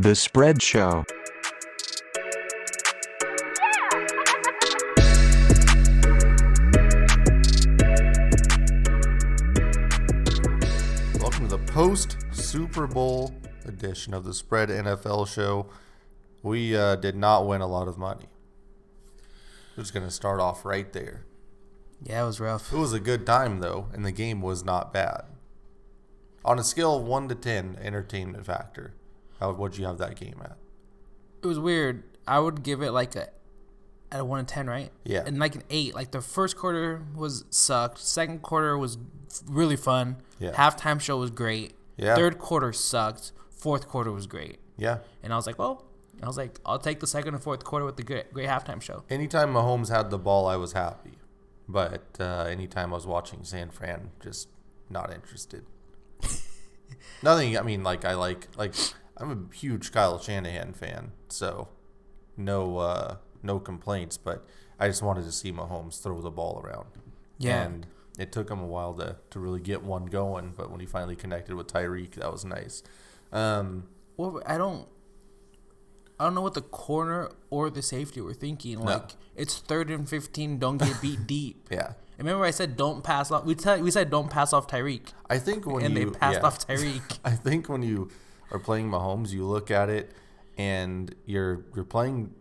The Spread Show. Welcome to the post-Super Bowl edition of the Spread NFL Show. We did not win a lot of money. We're just going to start off right there. Yeah, it was rough. It was a good time, though, and the game was not bad. On a scale of 1 to 10, entertainment factor, what'd you have that game at? It was weird. I would give it like at a 1 to 10, right? Yeah. And like an 8. Like the first quarter sucked. Second quarter was really fun. Yeah. Halftime show was great. Yeah. Third quarter sucked. Fourth quarter was great. Yeah. And I was like, I'll take the second and fourth quarter with the great halftime show. Anytime Mahomes had the ball, I was happy. But anytime I was watching San Fran, just not interested. Nothing. I mean, I'm a huge Kyle Shanahan fan, so no complaints. But I just wanted to see Mahomes throw the ball around. Yeah. And it took him a while to really get one going, but when he finally connected with Tyreek, that was nice. Well, I don't know what the corner or the safety were thinking. Like, it's 3rd and 15, don't get beat deep. Yeah. Remember I said don't pass off. We said don't pass off Tyreek. I think they passed off Tyreek. I think when you are playing Mahomes, you look at it and you're playing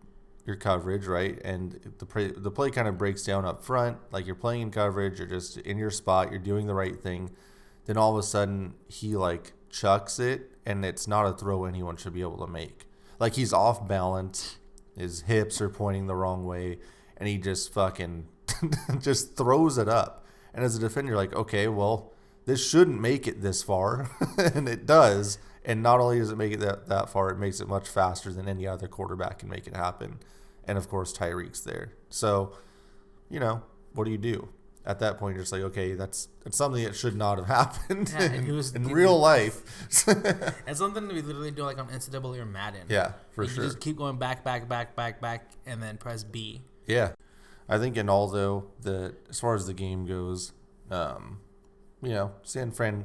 your coverage, right? And the play kind of breaks down up front. Like, you're playing in coverage, you're just in your spot, you're doing the right thing. Then all of a sudden he chucks it, and it's not a throw anyone should be able to make. Like, he's off balance, his hips are pointing the wrong way, and he just fucking just throws it up. And as a defender, you're like, okay, well, this shouldn't make it this far. And it does. And not only does it make it that far, it makes it much faster than any other quarterback can make it happen. And, of course, Tyreek's there. So, what do you do? At that point, you're just like, okay, that's something that should not have happened in real life. It's something we literally do like on NCAA or Madden. Yeah, for sure. You just keep going back, and then press B. Yeah. I think in all, though, as far as the game goes, San Fran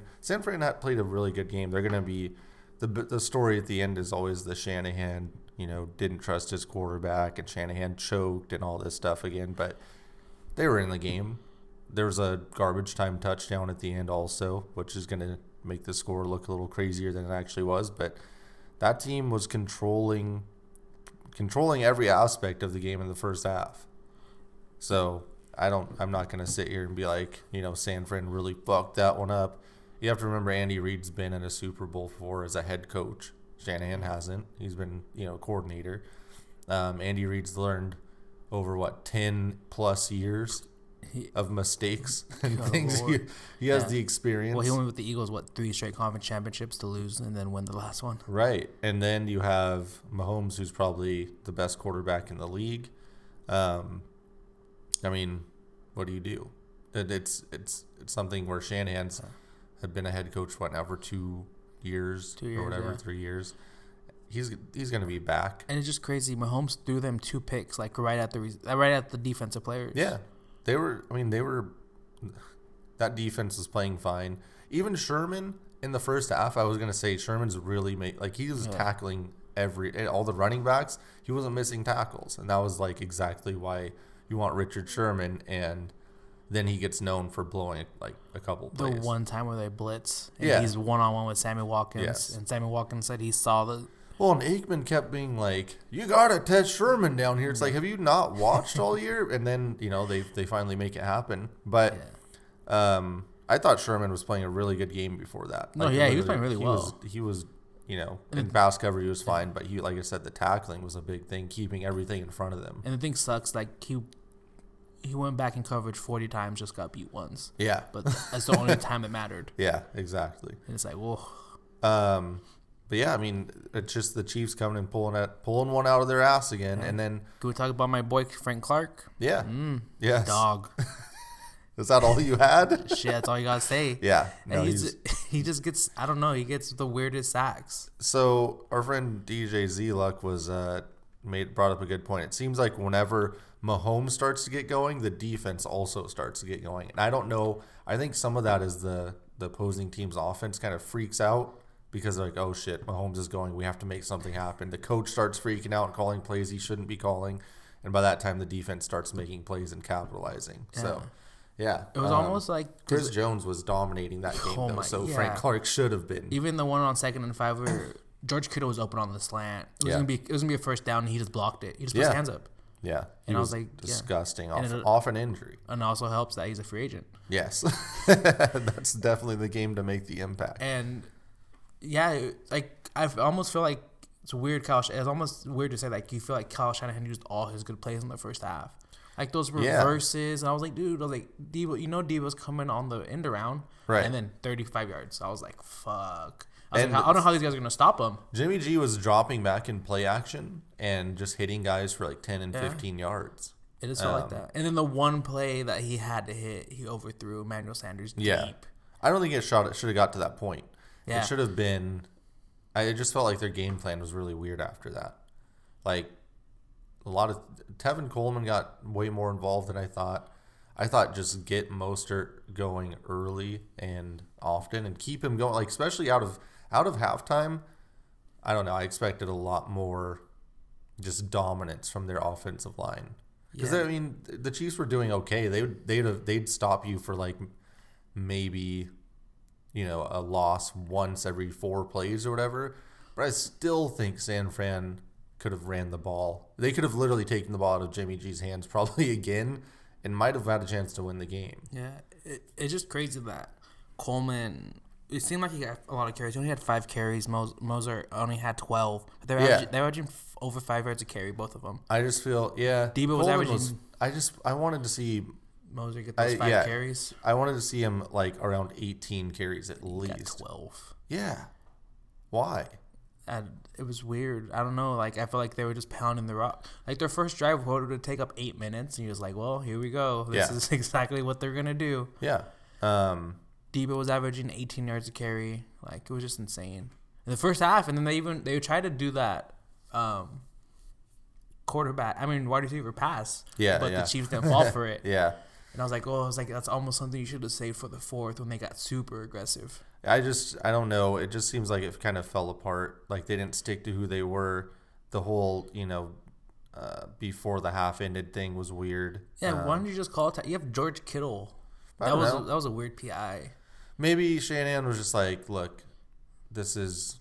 played a really good game. They're going to be the story at the end is always the Shanahan, didn't trust his quarterback, and Shanahan choked and all this stuff again. But they were in the game. There was a garbage time touchdown at the end also, which is going to make the score look a little crazier than it actually was. But that team was controlling every aspect of the game in the first half. So I'm not going to sit here and be like, San Fran really fucked that one up. You have to remember Andy Reid's been in a Super Bowl before as a head coach. Shanahan hasn't. He's been, coordinator. Andy Reid's learned over 10 plus years of mistakes and things. He has the experience. Well, he went with the Eagles, 3 straight conference championships to lose and then win the last one. Right. And then you have Mahomes, who's probably the best quarterback in the league. I mean, what do you do? It's something where Shanahan's had been a head coach for 2 years or whatever, yeah. 3 years. He's going to be back. And it's just crazy. Mahomes threw them 2 picks right at the defensive players. Yeah. They were that defense was playing fine. Even Sherman in the first half, I was going to say Sherman's really he was tackling all the running backs. He wasn't missing tackles. And that was exactly why you want Richard Sherman, and then he gets known for blowing a couple plays. The one time where they blitz, and he's one-on-one with Sammy Watkins, yes. And Sammy Watkins said he saw the... Well, and Aikman kept being like, you got to test Sherman down here. It's like, have you not watched all year? And then, they finally make it happen. But I thought Sherman was playing a really good game before that. No, he was playing really well. He was in pass cover, he was fine. But like I said, the tackling was a big thing, keeping everything in front of them. And the thing sucks, he went back in coverage 40 times, just got beat once. Yeah. But that's the only time it mattered. Yeah, exactly. And it's like, whoa. But yeah, I mean, it's just the Chiefs coming and pulling one out of their ass again. Yeah. And then... Can we talk about my boy, Frank Clark? Yeah. Yes. Dog. Is that all you had? Shit, that's all you got to say. Yeah. No, and he just gets, I don't know, he gets the weirdest sacks. So our friend DJ Z-Luck was brought up a good point. It seems like whenever Mahomes starts to get going, the defense also starts to get going. And I don't know. I think some of that is the opposing team's offense kind of freaks out, and then they start to because they're like, oh shit, Mahomes is going. We have to make something happen. The coach starts freaking out and calling plays he shouldn't be calling. And by that time, the defense starts making plays and capitalizing. Yeah. So, yeah. It was almost like... Chris Jones was dominating that game, though. So Frank Clark should have been. Even the one on 2nd and 5 where George Kittle was open on the slant. It was gonna be a first down, and he just blocked it. He just put his hands up. Yeah. And I was like... disgusting. Off an injury. And it also helps that he's a free agent. Yes. That's definitely the game to make the impact. And, yeah, like, I almost feel like it's weird. It's almost weird to say like you feel like Kyle Shanahan used all his good plays in the first half, like those reverses. And I was like, dude, Debo, Debo's coming on the end around, right? And then 35 yards. I was like, fuck. I don't know how these guys are gonna stop him. Jimmy G was dropping back in play action and just hitting guys for like 10 and 15 yards. It just felt like that. And then the one play that he had to hit, he overthrew Emmanuel Sanders deep. I don't think it should have got to that point. It should have been. I just felt like their game plan was really weird after that. Like, a lot of... Tevin Coleman got way more involved than I thought. I thought just get Mostert going early and often and keep him going. Like, especially out of halftime, I don't know. I expected a lot more just dominance from their offensive line. Because, I mean, the Chiefs were doing okay. They'd stop you for, like, maybe... a loss once every 4 plays or whatever. But I still think San Fran could have ran the ball. They could have literally taken the ball out of Jimmy G's hands probably again and might have had a chance to win the game. Yeah, it's just crazy that Coleman, it seemed like he got a lot of carries. He only had 5 carries. Moser only had 12. But they were averaging over 5 yards a carry, both of them. I just feel, Debo was averaging... I wanted to see... Moser get those 5 carries. I wanted to see him like around 18 carries at least. Got 12. Yeah. Why? It was weird. I don't know. Like, I feel like they were just pounding the rock. Like, their first drive would take up 8 minutes, and he was like, well, here we go. This is exactly what they're going to do. Yeah. Debo was averaging 18 yards a carry. Like, it was just insane. In the first half, and then they tried to do that wide receiver pass. Yeah, but the Chiefs didn't fall for it. Yeah. And I was like, that's almost something you should have saved for the fourth when they got super aggressive. I don't know. It just seems like it kind of fell apart. Like they didn't stick to who they were. The whole, before the half ended thing was weird. Yeah, why don't you just call it? You have George Kittle. That was a weird PI. Maybe Shanahan was just like, look, there's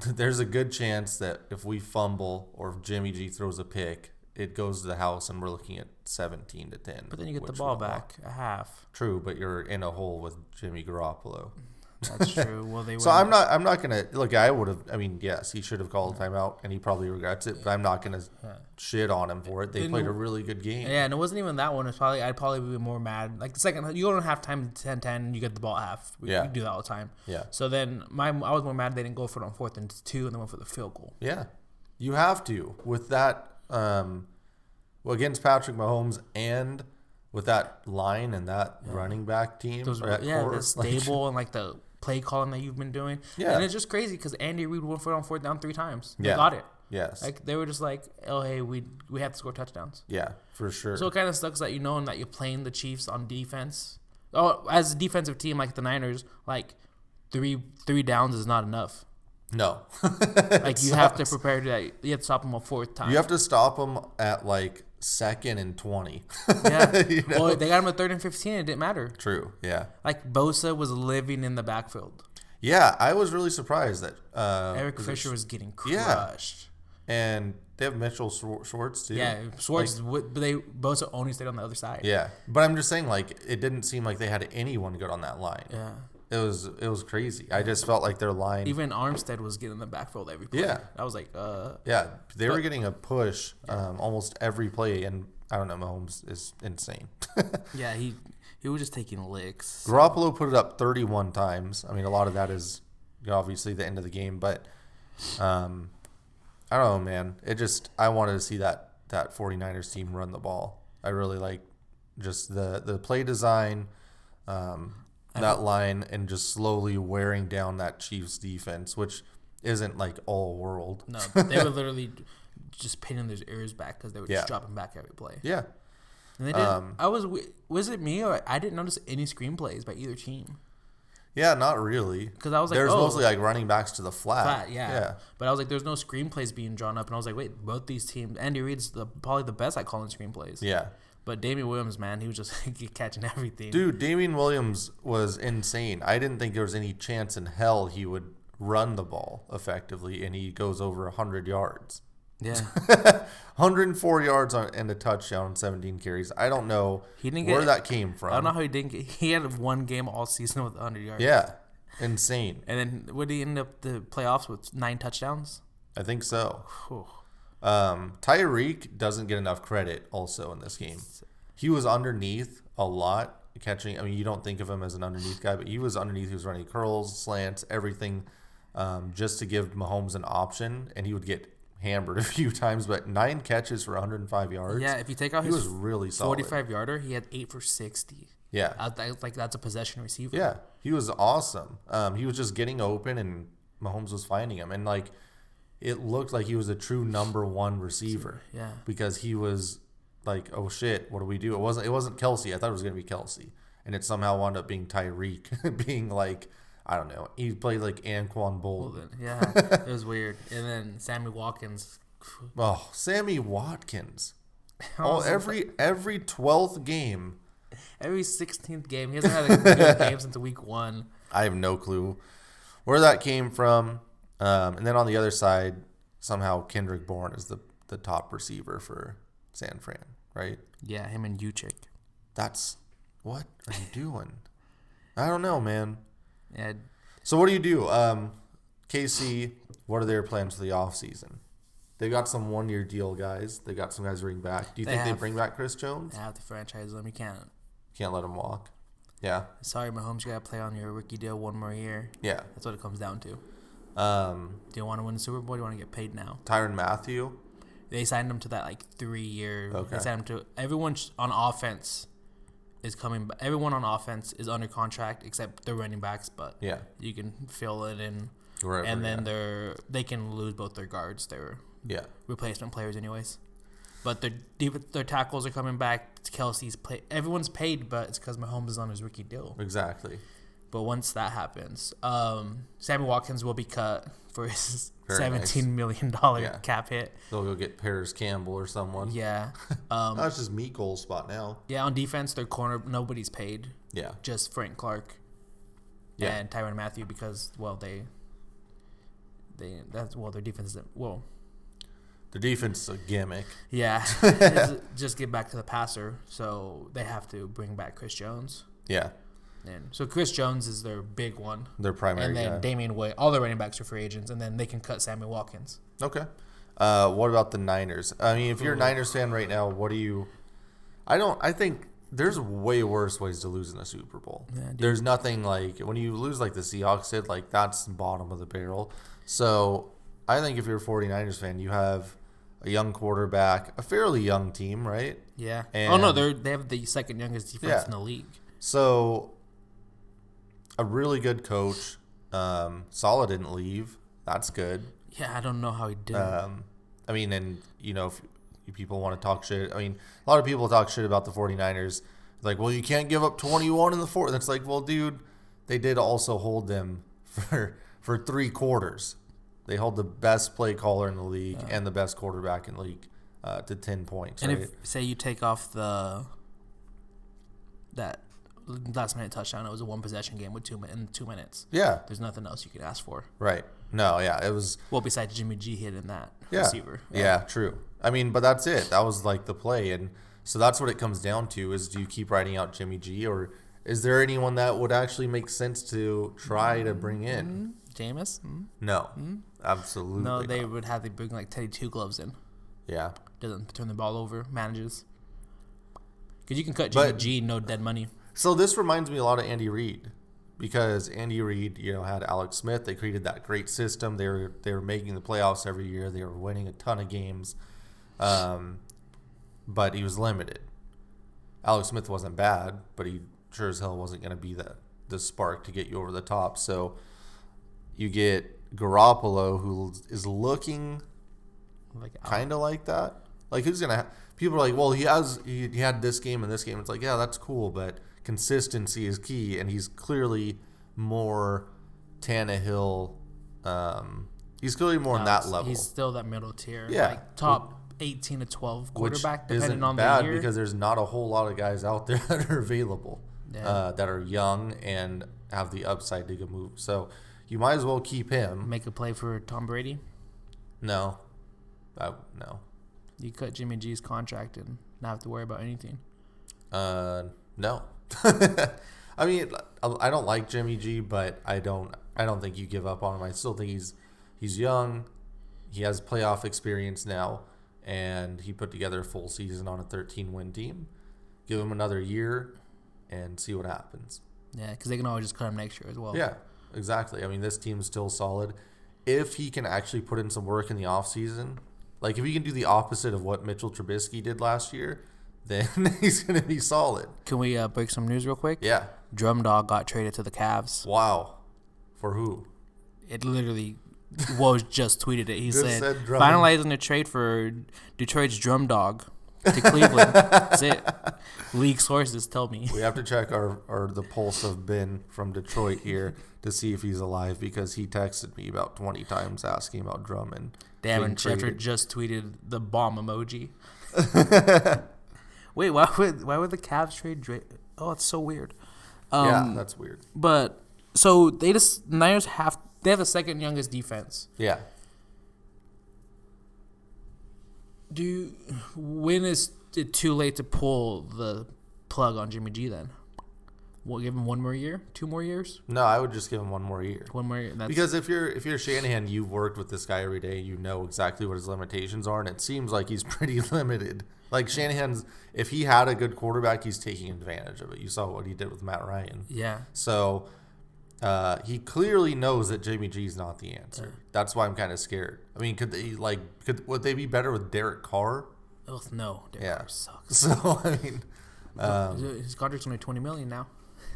a good chance that if we fumble or if Jimmy G throws a pick, it goes to the house and we're looking at 17-10. But then you get the ball back a half. True, but you're in a hole with Jimmy Garoppolo. That's true. Well, so I'm not gonna look. I would have. I mean, yes, he should have called a timeout, and he probably regrets it. But I'm not gonna shit on him for it. They played a really good game. Yeah, and it wasn't even that one. I'd probably be more mad. Like the second, you don't have time 10-10, and you get the ball at half. We do that all the time. Yeah. So then I was more mad they didn't go for it on 4th and 2, and they went for the field goal. Yeah, you have to with that. Against Patrick Mahomes and with that line and that running back team. The stable and like the play calling that you've been doing. Yeah. And it's just crazy because Andy Reid went for it on 4th down 3 times. They got it. Yes. Like they were just like, oh, hey, we have to score touchdowns. Yeah, for sure. So it kind of sucks that and that you're playing the Chiefs on defense. Oh, as a defensive team like the Niners, like three downs is not enough. No. Like you have to prepare to that. You have to stop them a 4th time. You have to stop them at like 2nd and 20. Yeah. Well, they got him at 3rd and 15. It didn't matter. True. Yeah. Like Bosa was living in the backfield. Yeah, I was really surprised that Eric Fisher was getting crushed. Yeah. And they have Mitchell Schwartz too. Yeah, Schwartz. But Bosa only stayed on the other side. Yeah, but I'm just saying, like, it didn't seem like they had anyone good on that line. Yeah. It was crazy. I just felt like their line. Even Armstead was getting the backfield every play. Yeah. I was like, Yeah, they were getting a push almost every play, and I don't know, Mahomes is insane. Yeah, he was just taking licks. Garoppolo put it up 31 times. I mean, a lot of that is obviously the end of the game, but I don't know, man. I wanted to see that 49ers team run the ball. I really like just the play design. That line and just slowly wearing down that Chiefs defense, which isn't like all world. No, they were literally just pinning their ears back because they were just dropping back every play. Yeah. And they did. Was it me or I didn't notice any screenplays by either team? Yeah, not really. Because I was like, there's mostly like running backs to the flat. Yeah. But I was like, there's no screenplays being drawn up, and I was like, wait, both these teams. Andy Reid's probably the best at calling screenplays. Yeah. But Damian Williams, man, he was just catching everything. Dude, Damian Williams was insane. I didn't think there was any chance in hell he would run the ball effectively, and he goes over 100 yards. Yeah. 104 yards and a touchdown on 17 carries. I don't know where that came from. I don't know how he didn't get. He had one game all season with 100 yards. Yeah. Insane. And then would he end up the playoffs with 9 touchdowns? I think so. Whew. Tyreek doesn't get enough credit also in this game. He was underneath a lot catching. I mean, you don't think of him as an underneath guy, but he was underneath. He was running curls, slants, everything, just to give Mahomes an option, and he would get hammered a few times. But 9 catches for 105 yards. Yeah, if you take out he his was really solid. 45-yarder, he had 8 for 60. Yeah, like that's a possession receiver. Yeah, he was awesome. He was just getting open, and Mahomes was finding him, and like it looked like he was a true number 1 receiver. Yeah, because he was like, oh shit, what do we do? It wasn't Kelsey. I thought it was gonna be Kelsey, and it somehow wound up being Tyreek, being like, I don't know. He played like Anquan Bolden. Yeah, it was weird. And then Sammy Watkins. Oh, Sammy Watkins. Oh, every 12th game. Every 16th game. He hasn't had a good game since week 1. I have no clue where that came from. And then on the other side, somehow Kendrick Bourne is the top receiver for San Fran, right? Yeah, him and Uchik. What are you doing? I don't know, man. Yeah. So what do you do? KC, what are their plans for the offseason? They got some 1-year deal guys. They got some guys bring back. Do you think they bring back Chris Jones? They have to franchise him. You can't let him walk. Yeah. Sorry, Mahomes, you got to play on your rookie deal 1 more year. Yeah. That's what it comes down to. Do you want to win the Super Bowl? Or do you want to get paid now? Tyrann Mathieu? They signed him to that 3-year. Okay. They signed him to everyone on offense is coming. Everyone on offense is under contract except the running backs, but yeah, you can fill it in. Wherever, and then they can lose both their guards. They're replacement players anyways. But their tackles are coming back. Kelsey's play. Everyone's paid, but it's because Mahomes is on his rookie deal. Exactly. But once that happens, Sammy Watkins will be cut for his $17 million cap hit. They'll go get Paris Campbell or someone. Yeah. That's just Meeko's spot now. Yeah, on defense, their corner, nobody's paid. Yeah. Just Frank Clark and Tyrann Mathieu because, their defense isn't, the defense is a gimmick. Yeah. Just get back to the passer, so they have to bring back Chris Jones. Yeah. And so Chris Jones is their big one. Their primary and then guy. Damian Wade. All the running backs are free agents, and then they can cut Sammy Watkins. Okay. What about the Niners? I mean, if you're a Niners fan right now, what do you... I think there's way worse ways to lose in the Super Bowl. Yeah, there's nothing like... When you lose like the Seahawks did, like that's the bottom of the barrel. So I think if you're a 49ers fan, you have a young quarterback, a fairly young team, right? Yeah. And, they have the second youngest defense in the league. So... A really good coach. Saleh didn't leave. That's good. Yeah, I don't know how he did. I mean, and, if people want to talk shit. I mean, a lot of people talk shit about the 49ers. Like, well, you can't give up 21 in the fourth. It's like, well, dude, they did also hold them for 3 quarters. They hold the best play caller in the league and the best quarterback in the league to 10 points. And right? if, say, you take off that last minute touchdown, it was a 1-possession game with 2 minutes. Yeah. There's nothing else you could ask for. Right. No, yeah, it was... Well, besides Jimmy G hitting that receiver. Yeah, true. I mean, but that's it. That was like the play. And so that's what it comes down to is do you keep writing out Jimmy G or is there anyone that would actually make sense to try to bring in? Jameis? No. Absolutely No, they not. would have to bring like Teddy Two Gloves in. Yeah. Doesn't turn the ball over, manages. Because you can cut Jimmy G, no dead money. So this reminds me a lot of Andy Reid because Andy Reid, had Alex Smith. They created that great system. They were making the playoffs every year. They were winning a ton of games, but he was limited. Alex Smith wasn't bad, but he sure as hell wasn't going to be the spark to get you over the top. So you get Garoppolo, who is looking kind of like that. Like who's gonna? People are like, well, he had this game and this game. It's like, yeah, that's cool, but consistency is key, and he's clearly more Tannehill. He's clearly more on that level. He's still that middle tier. Yeah. Like top 18 to 12 quarterback, which depending isn't on bad the year. because there's not a whole lot of guys out there that are available, that are young and have the upside to go move. So you might as well keep him. Make a play for Tom Brady? No. No. You cut Jimmy G's contract and not have to worry about anything. No. I mean, I don't like Jimmy G, but I don't think you give up on him. I still think he's young. He has playoff experience now, and he put together a full season on a 13-win team. Give him another year and see what happens. Yeah, because they can always just cut him next year as well. Yeah, exactly. I mean, this team's still solid. If he can actually put in some work in the offseason, like if he can do the opposite of what Mitchell Trubisky did last year, then he's going to be solid. Can we break some news real quick? Yeah. Drum Dog got traded to the Cavs. Wow. For who? It literally Woj just tweeted it. He said Drum. finalizing a trade for Detroit's Drum Dog to Cleveland. That's it. League sources tell me. We have to check the pulse of Ben from Detroit here to see if he's alive, because he texted me about 20 times asking about Drum and damn, and Schefter just tweeted the bomb emoji. Wait, why would the Cavs trade Drake? Oh, it's so weird. Yeah, that's weird. But so Niners have the second youngest defense. Yeah. When is it too late to pull the plug on Jimmy G then? We'll give him 1 more year, 2 more years. No, I would just give him 1 more year. 1 more year. Because if you're Shanahan, you've worked with this guy every day. You know exactly what his limitations are, and it seems like he's pretty limited. Like Shanahan's, if he had a good quarterback, he's taking advantage of it. You saw what he did with Matt Ryan. Yeah. So he clearly knows that Jimmy G's not the answer. Yeah. That's why I'm kind of scared. I mean, would they be better with Derek Carr? Oh no, Derek Carr sucks. So I mean, his contract's only $20 million now.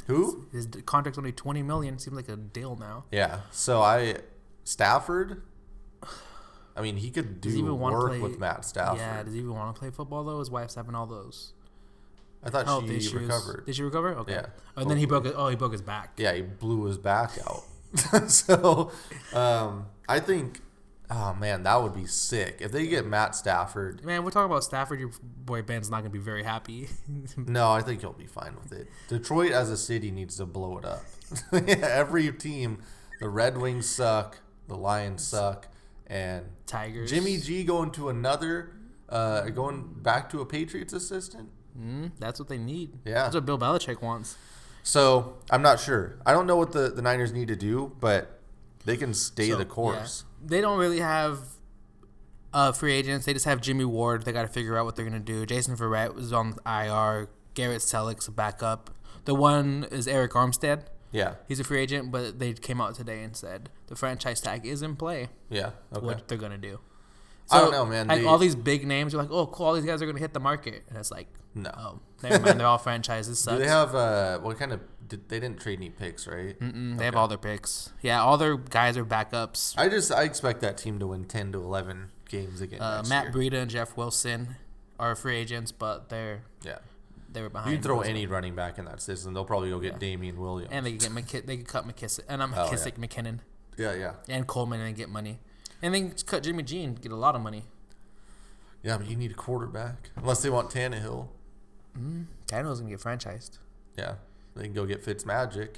Who? His contract's only $20 million. Seems like a deal now. Yeah. So Stafford. I mean, he could do work with Matt Stafford. Yeah. Does he even want to play football though? His wife's having all those. I thought she recovered. Did she recover? Okay. Yeah. And then he broke his back. Yeah, he blew his back out. So, I think, oh man, that would be sick if they get Matt Stafford. Man, we're talking about Stafford. Your boy Ben's not gonna be very happy. No, I think he'll be fine with it. Detroit as a city needs to blow it up. Every team, the Red Wings suck, the Lions suck, and Tigers. Jimmy G going back to a Patriots assistant. That's what they need. Yeah. That's what Bill Belichick wants. So, I'm not sure. I don't know what the Niners need to do, but they can stay the course. Yeah. They don't really have free agents. They just have Jimmy Ward. They got to figure out what they're going to do. Jason Verrett was on IR. Garrett Selleck's a backup. The one is Eric Armstead. Yeah. He's a free agent, but they came out today and said the franchise tag is in play. Yeah. Okay. What they're going to do. So, I don't know, man. All these big names, you're like, oh, cool, all these guys are going to hit the market. And it's like, no. Oh, never mind. They're all franchises. Sucks. Do they have, what kind of, they didn't trade any picks, right? They have all their picks. Yeah, all their guys are backups. I expect that team to win 10 to 11 games again Matt Breida and Jeff Wilson are free agents, but they were behind. You can throw any running back in that system. They'll probably go get Damian Williams. And they can cut McKissick. And McKinnon. Yeah. And Coleman and get money. And then cut Jimmy G and get a lot of money. Yeah, but you need a quarterback. Unless they want Tannehill. Tannehill's going to get franchised. Yeah. They can go get Fitzmagic.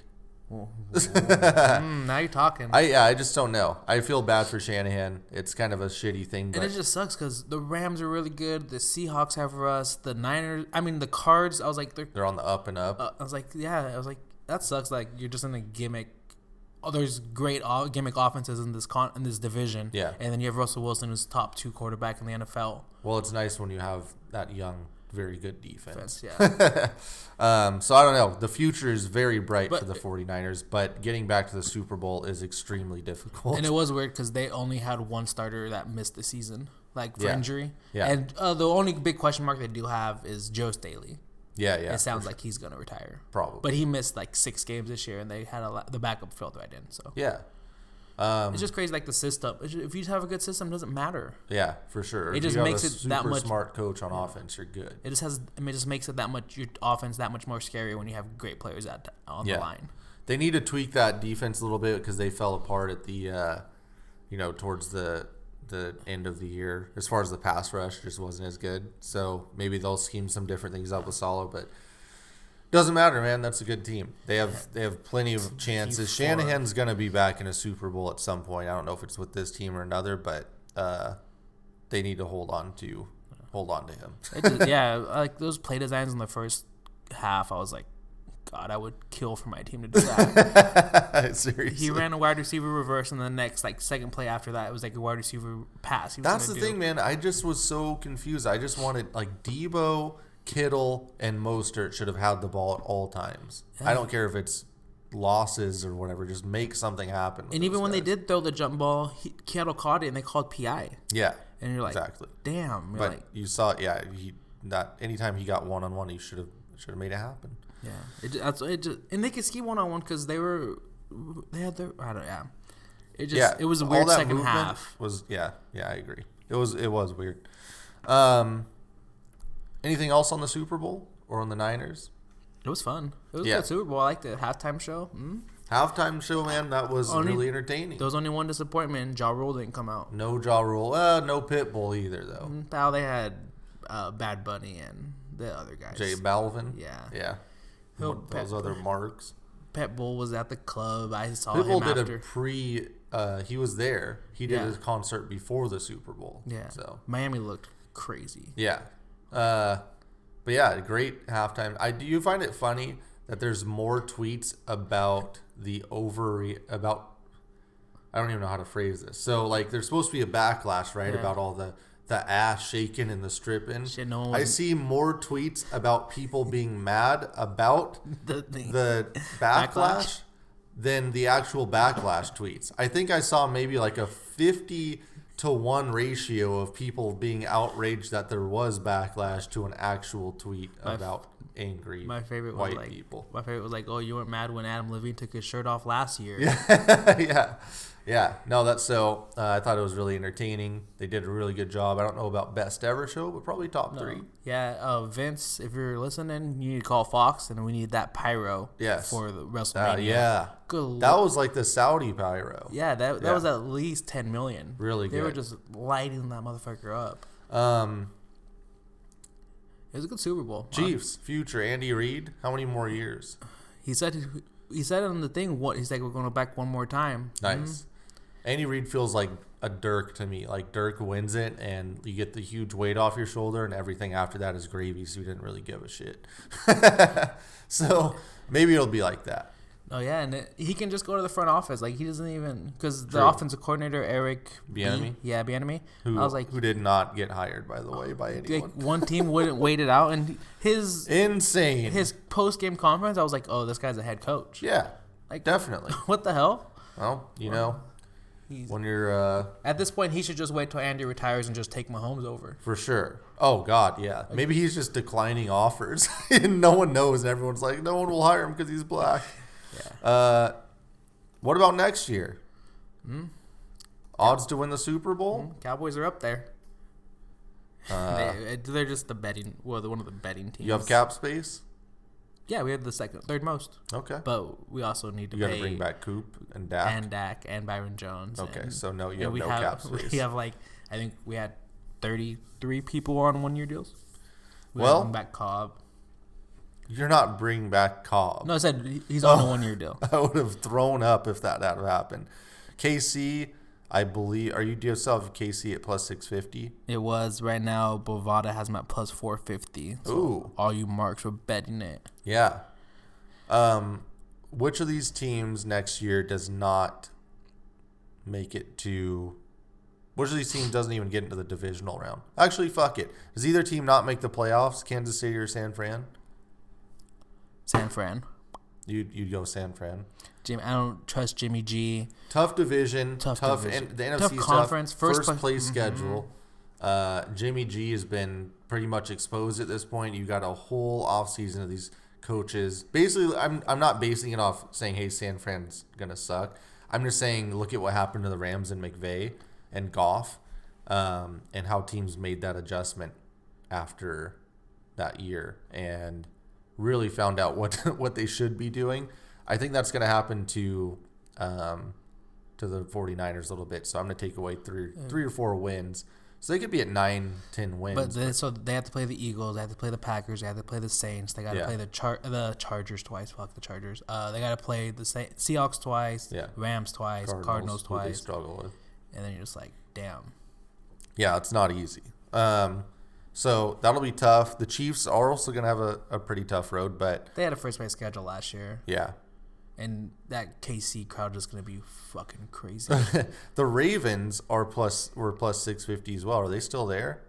Now you're talking. I just don't know. I feel bad for Shanahan. It's kind of a shitty thing. But and it just sucks because the Rams are really good. The Seahawks have us. The Niners. I mean, the Cards. I was like, they're on the up and up. I was like, that sucks. Like you're just in a gimmick. Oh, there's great gimmick offenses in this division. Yeah. And then you have Russell Wilson, who's top 2 quarterback in the NFL. Well, it's nice when you have that young, very good defense. Yeah. So I don't know. The future is very bright for the 49ers, but getting back to the Super Bowl is extremely difficult. And it was weird because they only had one starter that missed the season, like for injury. Yeah. And the only big question mark they do have is Joe Staley. Yeah. It sounds like he's going to retire. Probably. But he missed like 6 games this year, and they had the backup filled right in. So yeah. It's just crazy, like the system. If you have a good system, it doesn't matter. Yeah, for sure. It just makes it that much smart coach on offense. You're good. It just makes it that much your offense that much more scary when you have great players on the line. They need to tweak that defense a little bit because they fell apart at the, towards the end of the year. As far as the pass rush, just wasn't as good. So maybe they'll scheme some different things up with Saleh, but doesn't matter, man. That's a good team. They have plenty of chances. Shanahan's gonna be back in a Super Bowl at some point. I don't know if it's with this team or another, but they need to hold on to him. Like those play designs in the first half, I was like, God, I would kill for my team to do that. Seriously. He ran a wide receiver reverse, and the next second play after that, it was like a wide receiver pass. That's the thing, man. I just was so confused. I just wanted Debo, Kittle, and Mostert should have had the ball at all times. Yeah. I don't care if it's losses or whatever. Just make something happen. And even when they did throw the jump ball, Kittle caught it, and they called PI. Yeah. And you're like, exactly. Damn. But you saw, anytime he got one-on-one, he should have made it happen. Yeah, and they could scheme one-on-one because they had their, I don't know, it was a weird second half. I agree. It was weird. Anything else on the Super Bowl or on the Niners? It was fun. It was a good Super Bowl. I liked the halftime show. Halftime show, man, that was really entertaining. There was only one disappointment. Ja Rule didn't come out. No Ja Rule. No Pitbull either, though. Now they had Bad Bunny and the other guys. J Balvin. Yeah. Those other marks. Pitbull was at the club. I saw Pitbull him did after. He was there. He did his concert before the Super Bowl. Yeah. So Miami looked crazy. Yeah. But yeah, great halftime. Do you find it funny that there's more tweets about I don't even know how to phrase this. So there's supposed to be a backlash, right? Yeah. About all the ass shaking and the stripping. Shit, no I see more tweets about people being mad about the backlash than the actual backlash tweets. I think I saw maybe a 50-to-1 ratio of people being outraged that there was backlash to an actual tweet about angry white people. My favorite was oh, you weren't mad when Adam Levine took his shirt off last year. Yeah. No, that's so. I thought it was really entertaining. They did a really good job. I don't know about best ever show, but probably top 3. Yeah. Vince, if you're listening, you need to call Fox, and we need that pyro. Yes. For the WrestleMania. Yeah. Good. That was like the Saudi pyro. Yeah. That was at least 10 million. Really good. They were just lighting that motherfucker up. It was a good Super Bowl. Chiefs, future, Andy Reid. How many more years? He said on the thing, he's like, we're going back one more time. Nice. Mm-hmm. Andy Reid feels like a Dirk to me. Dirk wins it, and you get the huge weight off your shoulder, and everything after that is gravy, so you didn't really give a shit. So maybe it'll be like that. Oh, yeah, and he can just go to the front office. He doesn't even... Because the offensive coordinator, Eric... Bieniemy? Yeah, Bieniemy. Who did not get hired, by the way, by anyone. One team wouldn't wait it out, and insane. His post-game conference, I was like, oh, this guy's a head coach. Yeah, definitely. What the hell? Well, when you're... At this point, he should just wait till Andy retires and just take Mahomes over. For sure. Oh, God, yeah. Maybe he's just declining offers, and no one knows, and everyone's like, no one will hire him because he's black. Yeah. What about next year? Odds to win the Super Bowl? Cowboys are up there. They're just one of the betting teams. You have cap space? Yeah, we have the third most. Okay. but we also need to. You got to bring back Coop and Dak and Byron Jones. Okay, so no, you have no cap space. We have I think we had 33 people on 1-year deals. We bring back Cobb. You're not bringing back Cobb. No, I said he's on a 1-year deal. I would have thrown up if that had happened. KC, I believe. Do you still have KC at plus 650? It was right now. Bovada has him at plus 450. So ooh! All you marks were betting it. Yeah. Which of these teams next year does not make it to? Which of these teams doesn't even get into the divisional round? Actually, fuck it. Does either team not make the playoffs? Kansas City or San Fran? San Fran. You'd go San Fran. I don't trust Jimmy G. Tough division. Tough division. And the NFC tough conference. First place schedule. Jimmy G has been pretty much exposed at this point. You got a whole offseason of these coaches. Basically, I'm not basing it off saying, hey, San Fran's gonna suck. I'm just saying, look at what happened to the Rams and McVay and Goff, and how teams made that adjustment after that year and really found out what they should be doing. I think that's going to happen to the 49ers a little bit. So I'm going to take away three or four wins. So they could be at 9-10 wins. So they have to play the Eagles. They have to play the Packers. They have to play the Saints. They got to play the Chargers twice. Fuck the Chargers. They got to play the Seahawks twice. Yeah. Rams twice. Cardinals twice. They struggle with. And then you're just like, damn. Yeah, it's not easy. So that'll be tough. The Chiefs are also going to have a pretty tough road, but they had a first place schedule last year. Yeah. And that KC crowd is going to be fucking crazy. The Ravens were plus 650 as well. Are they still there?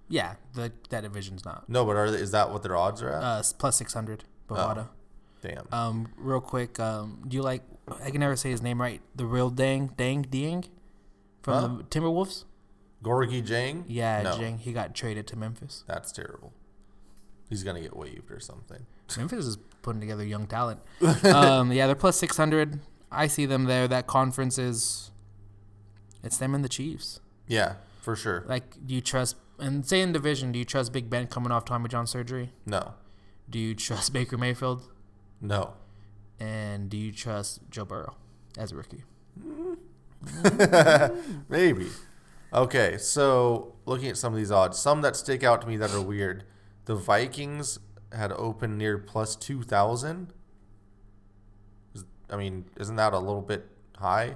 Yeah, that division's not. No, but is that what their odds are at? Plus 600. Bovada. Oh, damn. Real quick, do you like? I can never say his name right. The real Dang from the Timberwolves. Gorgie Jang? Yeah, no. Jang. He got traded to Memphis. That's terrible. He's gonna get waived or something. Memphis is putting together young talent. Yeah, they're plus 600. I see them there. That conference it's them and the Chiefs. Yeah, for sure. Like, do you trust, and say in division, do you trust Big Ben coming off Tommy John surgery? No. Do you trust Baker Mayfield? No. And do you trust Joe Burrow as a rookie? Maybe. Okay, so looking at some of these odds, some that stick out to me that are weird. The Vikings had opened near plus 2,000. I mean, isn't that a little bit high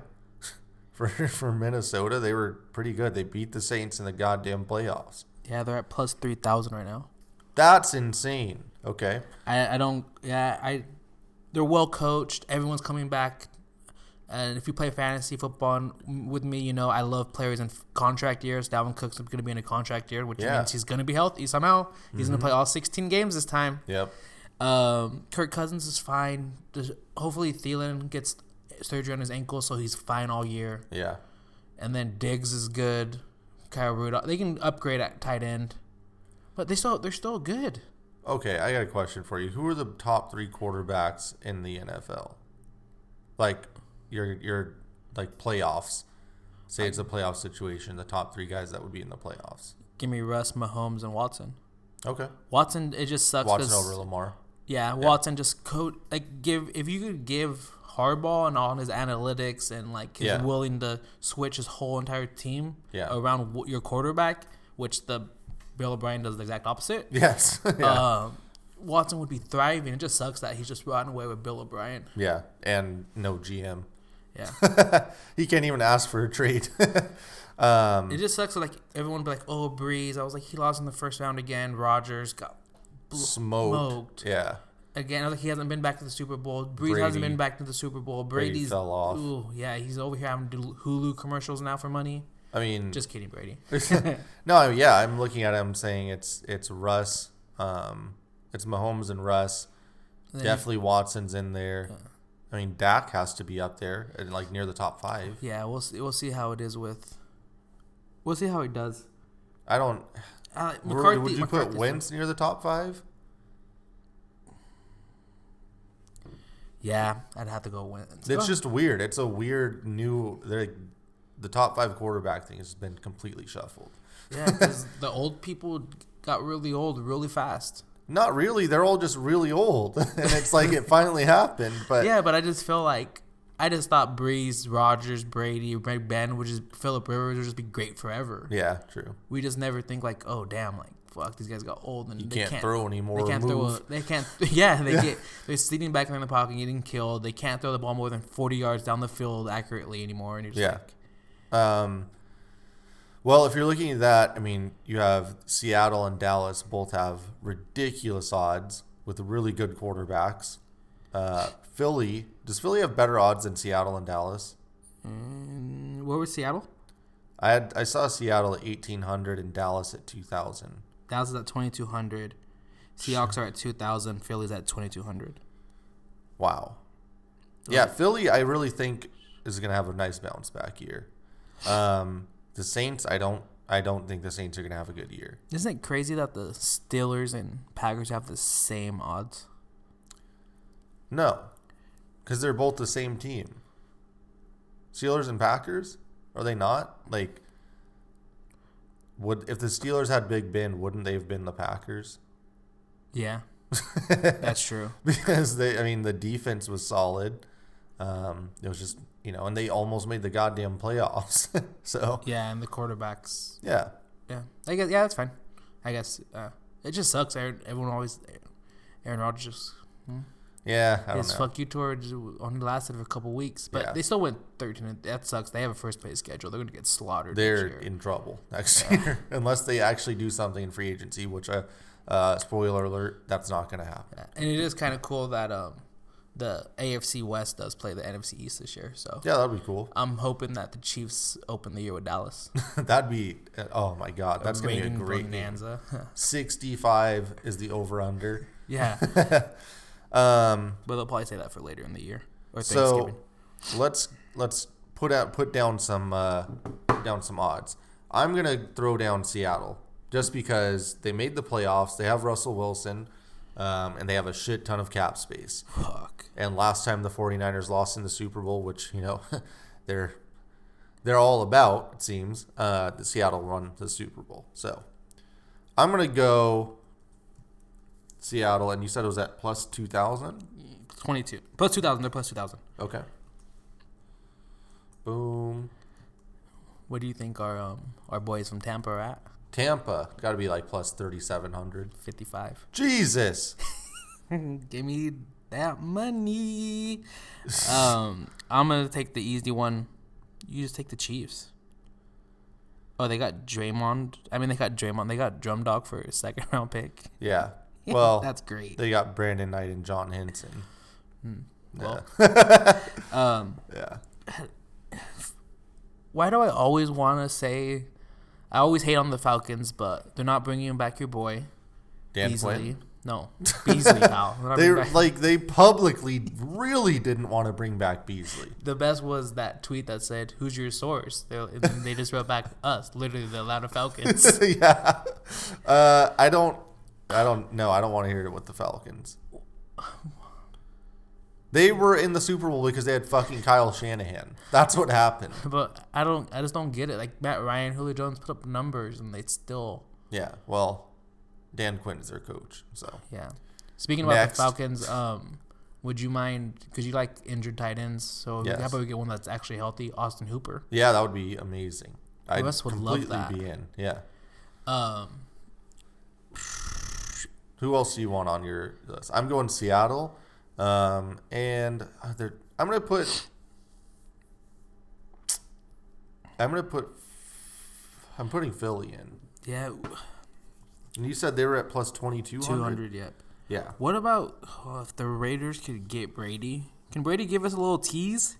for Minnesota? They were pretty good. They beat the Saints in the goddamn playoffs. Yeah, they're at plus 3,000 right now. That's insane. Okay. They're well coached. Everyone's coming back. And if you play fantasy football with me, you know I love players in contract years. Dalvin Cook's going to be in a contract year, which means he's going to be healthy somehow. He's going to play all 16 games this time. Yep. Kirk Cousins is fine. Hopefully Thielen gets surgery on his ankle, so he's fine all year. Yeah. And then Diggs is good. Kyle Rudolph. They can upgrade at tight end, but they're still good. Okay, I got a question for you. Who are the top 3 quarterbacks in the NFL? Like your like playoffs. Say it's a playoff situation. The top 3 guys that would be in the playoffs. Give me Russ, Mahomes, and Watson. Okay. Watson, it just sucks. Watson over Lamar. Yeah, Watson just if you could give Harbaugh and all his analytics and like his willing to switch his whole entire team around your quarterback, which the Bill O'Brien does the exact opposite. Yes. Watson would be thriving. It just sucks that he's just running away with Bill O'Brien. Yeah, and no GM. Yeah. He can't even ask for a trade. It just sucks that like everyone would be like, oh, Breeze. I was like, he lost in the first round again. Rodgers got smoked. Yeah. Again, I was like, he hasn't been back to the Super Bowl. Brady hasn't been back to the Super Bowl. Brady fell off. Ooh, yeah, he's over here having to do Hulu commercials now for money. I mean, just kidding, Brady. No, yeah, I'm looking at him saying it's Russ, it's Mahomes and Russ. Definitely Watson's in there. I mean, Dak has to be up there and like near the top 5. Yeah, we'll see how it is with. We'll see how he does. I don't. McCarthy, would you put Wentz near the top 5? Yeah, I'd have to go Wentz. It's just weird. It's a weird new. The top 5 quarterback thing has been completely shuffled. Yeah, because the old people got really old really fast. Not really. They're all just really old, and it's like it finally happened. But yeah, but I just feel like I just thought Breeze, Rodgers, Brady, Ben, Phillip Rivers would just be great forever. Yeah, true. We just never think like, oh damn, like fuck, these guys got old and they can't throw anymore. They can't throw. They can't. Yeah, they're sitting back in the pocket, getting killed. They can't throw the ball more than 40 yards down the field accurately anymore. And you're just like, well, if you're looking at that, I mean, you have Seattle and Dallas both have ridiculous odds with really good quarterbacks. Does Philly have better odds than Seattle and Dallas? Where was Seattle? I saw Seattle at 1,800 and Dallas at 2,000. Dallas is at 2,200. Seahawks are at 2,000. Philly's at 2,200. Wow. Yeah, Philly, I really think is going to have a nice bounce back year. The Saints, I don't think the Saints are going to have a good year. Isn't it crazy that the Steelers and Packers have the same odds? No, because they're both the same team. Steelers and Packers, are they not? Like, if the Steelers had Big Ben, wouldn't they have been the Packers? Yeah. That's true. Because the defense was solid. It was just, and they almost made the goddamn playoffs. So yeah, and the quarterbacks. Yeah. Yeah, I guess. Yeah, that's fine. I guess it just sucks. Aaron Rodgers just. Yeah, I don't his know. fuck you tour only lasted for a couple weeks, but they still went 13. That sucks. They have a first place schedule. They're going to get slaughtered. They're in trouble next year unless they actually do something in free agency. Which, spoiler alert, that's not going to happen. Yeah. And it is kind of cool that the AFC West does play the NFC East this year. So yeah, that'd be cool. I'm hoping that the Chiefs open the year with Dallas. That'd be oh my god, that's going to be a great bonanza. 65 is the over under. Yeah. But they'll probably say that for later in the year or Thanksgiving. So let's put down some odds. I'm gonna throw down Seattle just because they made the playoffs. They have Russell Wilson, and they have a shit ton of cap space. Fuck. And last time the 49ers lost in the Super Bowl, which they're all about, it seems. The Seattle won the Super Bowl, so I'm gonna go Seattle, and you said it was at plus 2,000? 22. Plus 2,000. They're plus 2,000. Okay. Boom. What do you think our boys from Tampa are at? Tampa. Got to be like plus 3,700. 55. Jesus. Give me that money. I'm going to take the easy one. You just take the Chiefs. Oh, they got Draymond. They got Draymond. They got Drum Dog for a second round pick. Yeah. Well, that's great. They got Brandon Knight and John Henson. Well, yeah. Why do I always want to say? I always hate on the Falcons, but they're not bringing back your boy, Dan Beasley. Quinn? No, Beasley, pal. They publicly really didn't want to bring back Beasley. The best was that tweet that said, "Who's your source?" They just wrote back us, literally the Atlanta Falcons. Yeah. I don't know. I don't want to hear it with the Falcons. They were in the Super Bowl because they had fucking Kyle Shanahan. That's what happened. But I just don't get it. Like Matt Ryan, Julio Jones put up numbers and they still. Yeah. Well, Dan Quinn is their coach. So yeah. Speaking about the Falcons, would you mind? Because you like injured tight ends, so how about we get one that's actually healthy? Austin Hooper. Yeah, that would be amazing. I would love that. Be in. Yeah. Who else do you want on your list? I'm going Seattle, and I'm putting Philly in. Yeah. And you said they were at plus 2,200. 200, yep. Yeah. What about if the Raiders could get Brady? Can Brady give us a little tease?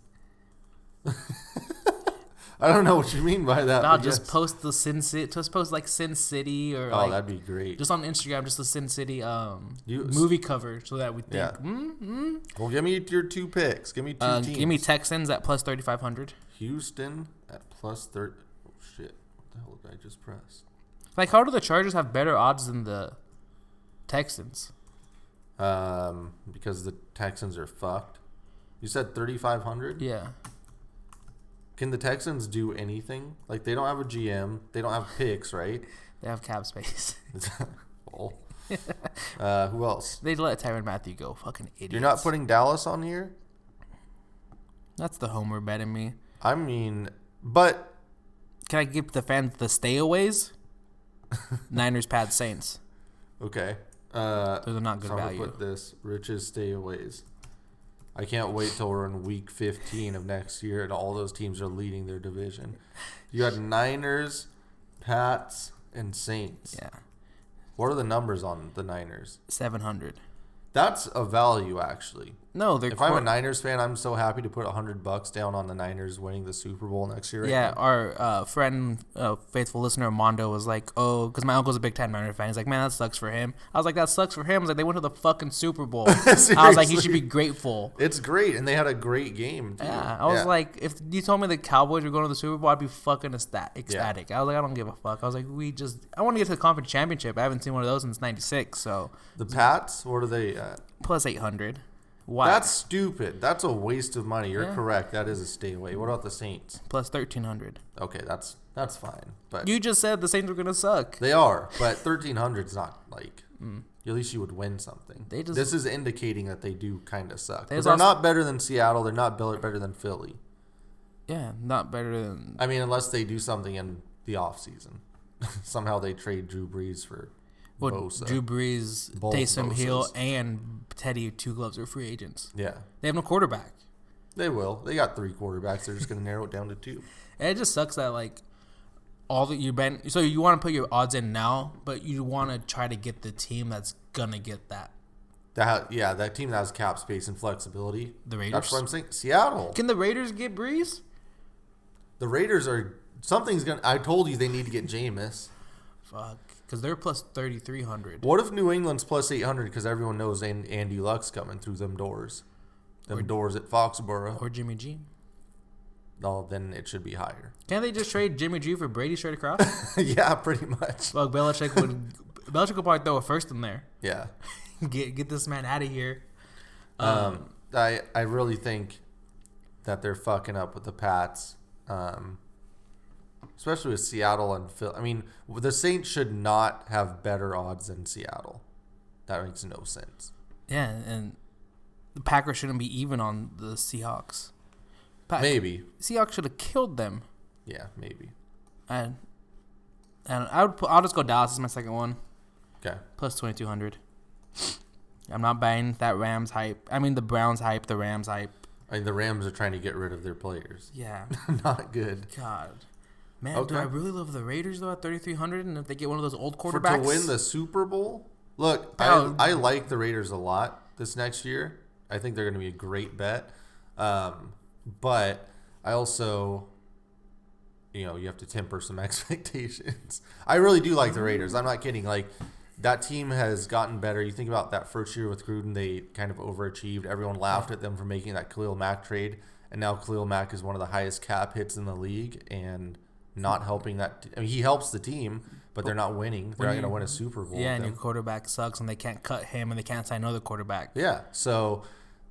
I don't know what you mean by that. I'll just post the Sin City. Just post like Sin City or that'd be great. Just on Instagram, just the Sin City movie cover, so that we think. Yeah. Well, give me your two picks. Give me two teams. Give me Texans at plus 3,500. Houston at plus 30. Oh shit! What the hell did I just press? Like, how do the Chargers have better odds than the Texans? Because the Texans are fucked. You said 3,500? Yeah. Can the Texans do anything? Like, they don't have a GM. They don't have picks, right? They have cap space. Well, who else? They'd let Tyrann Mathieu go. Fucking idiots. You're not putting Dallas on here? That's the homer bet in me. I mean, but... Can I give the fans the stayaways? Niners, Pats, Saints. Okay. Those are not good value. I'm going to put this. Rich's stayaways. I can't wait till we're in week 15 of next year and all those teams are leading their division. You had Niners, Pats, and Saints. Yeah. What are the numbers on the Niners? 700. That's a value, actually. No, they're. If I'm a Niners fan, I'm so happy to put $100 down on the Niners winning the Super Bowl next year. Yeah, our friend, faithful listener Mondo was like, "Oh, because my uncle's a big time Niner fan. He's like, man, that sucks for him." I was like, "That sucks for him." I was like, "They went to the fucking Super Bowl." I was like, "He should be grateful." It's great, and they had a great game too. Yeah, I was like, if you told me the Cowboys were going to the Super Bowl, I'd be fucking ecstatic. Yeah. I was like, I don't give a fuck. I was like, I want to get to the conference championship. I haven't seen one of those since '96. So the Pats, what are they at? Plus 800. Why? That's stupid. That's a waste of money. You're correct. That is a stay away. What about the Saints? Plus 1,300. Okay, that's fine. But you just said the Saints were gonna suck. They are, but 1,300 is not like At least you would win something. This is indicating that they do kind of suck. But they're not better than Seattle. They're not better than Philly. Yeah, not better than... I mean, unless they do something in the offseason. Somehow they trade Drew Brees for Bosa. Drew Brees, Taysom Hill, and Teddy, 2 gloves are free agents. Yeah. They have no quarterback. They will. They got 3 quarterbacks. They're just going to narrow it down to 2. And it just sucks that, like, all that you've been... So you want to put your odds in now, but you want to try to get the team that's going to get that. That team that has cap space and flexibility. The Raiders? That's what I'm saying. Seattle. Can the Raiders get Brees? The Raiders are... Something's going to... I told you they need to get Jameis. Fuck. Because they're plus 3,300. What if New England's plus 800 because everyone knows Andy Luck's coming through them doors? Doors at Foxborough. Or Jimmy G. No, then it should be higher. Can't they just trade Jimmy G for Brady straight across? Yeah, pretty much. Well, Belichick would probably throw a first in there. Yeah. Get this man out of here. I really think that they're fucking up with the Pats. Especially with Seattle and Phil. I mean, the Saints should not have better odds than Seattle. That makes no sense. Yeah, and the Packers shouldn't be even on the Seahawks. Maybe. Seahawks should have killed them. Yeah, maybe. And I'll just go Dallas as my second one. Okay. Plus 2,200. I'm not buying that Rams hype. I mean, the Browns hype, the Rams hype. I mean, the Rams are trying to get rid of their players. Yeah. Not good. God. Man, do I really love the Raiders, though, at 3,300? And if they get one of those old quarterbacks? To win the Super Bowl? Look, I like the Raiders a lot this next year. I think they're going to be a great bet. But I also, you have to temper some expectations. I really do like the Raiders. I'm not kidding. Like, that team has gotten better. You think about that first year with Gruden, they kind of overachieved. Everyone laughed at them for making that Khalil Mack trade. And now Khalil Mack is one of the highest cap hits in the league. And not helping that. I mean, he helps the team, but they're not winning. They're not going to win a Super Bowl. Yeah, and your quarterback sucks, and they can't cut him, and they can't sign another quarterback. Yeah, so.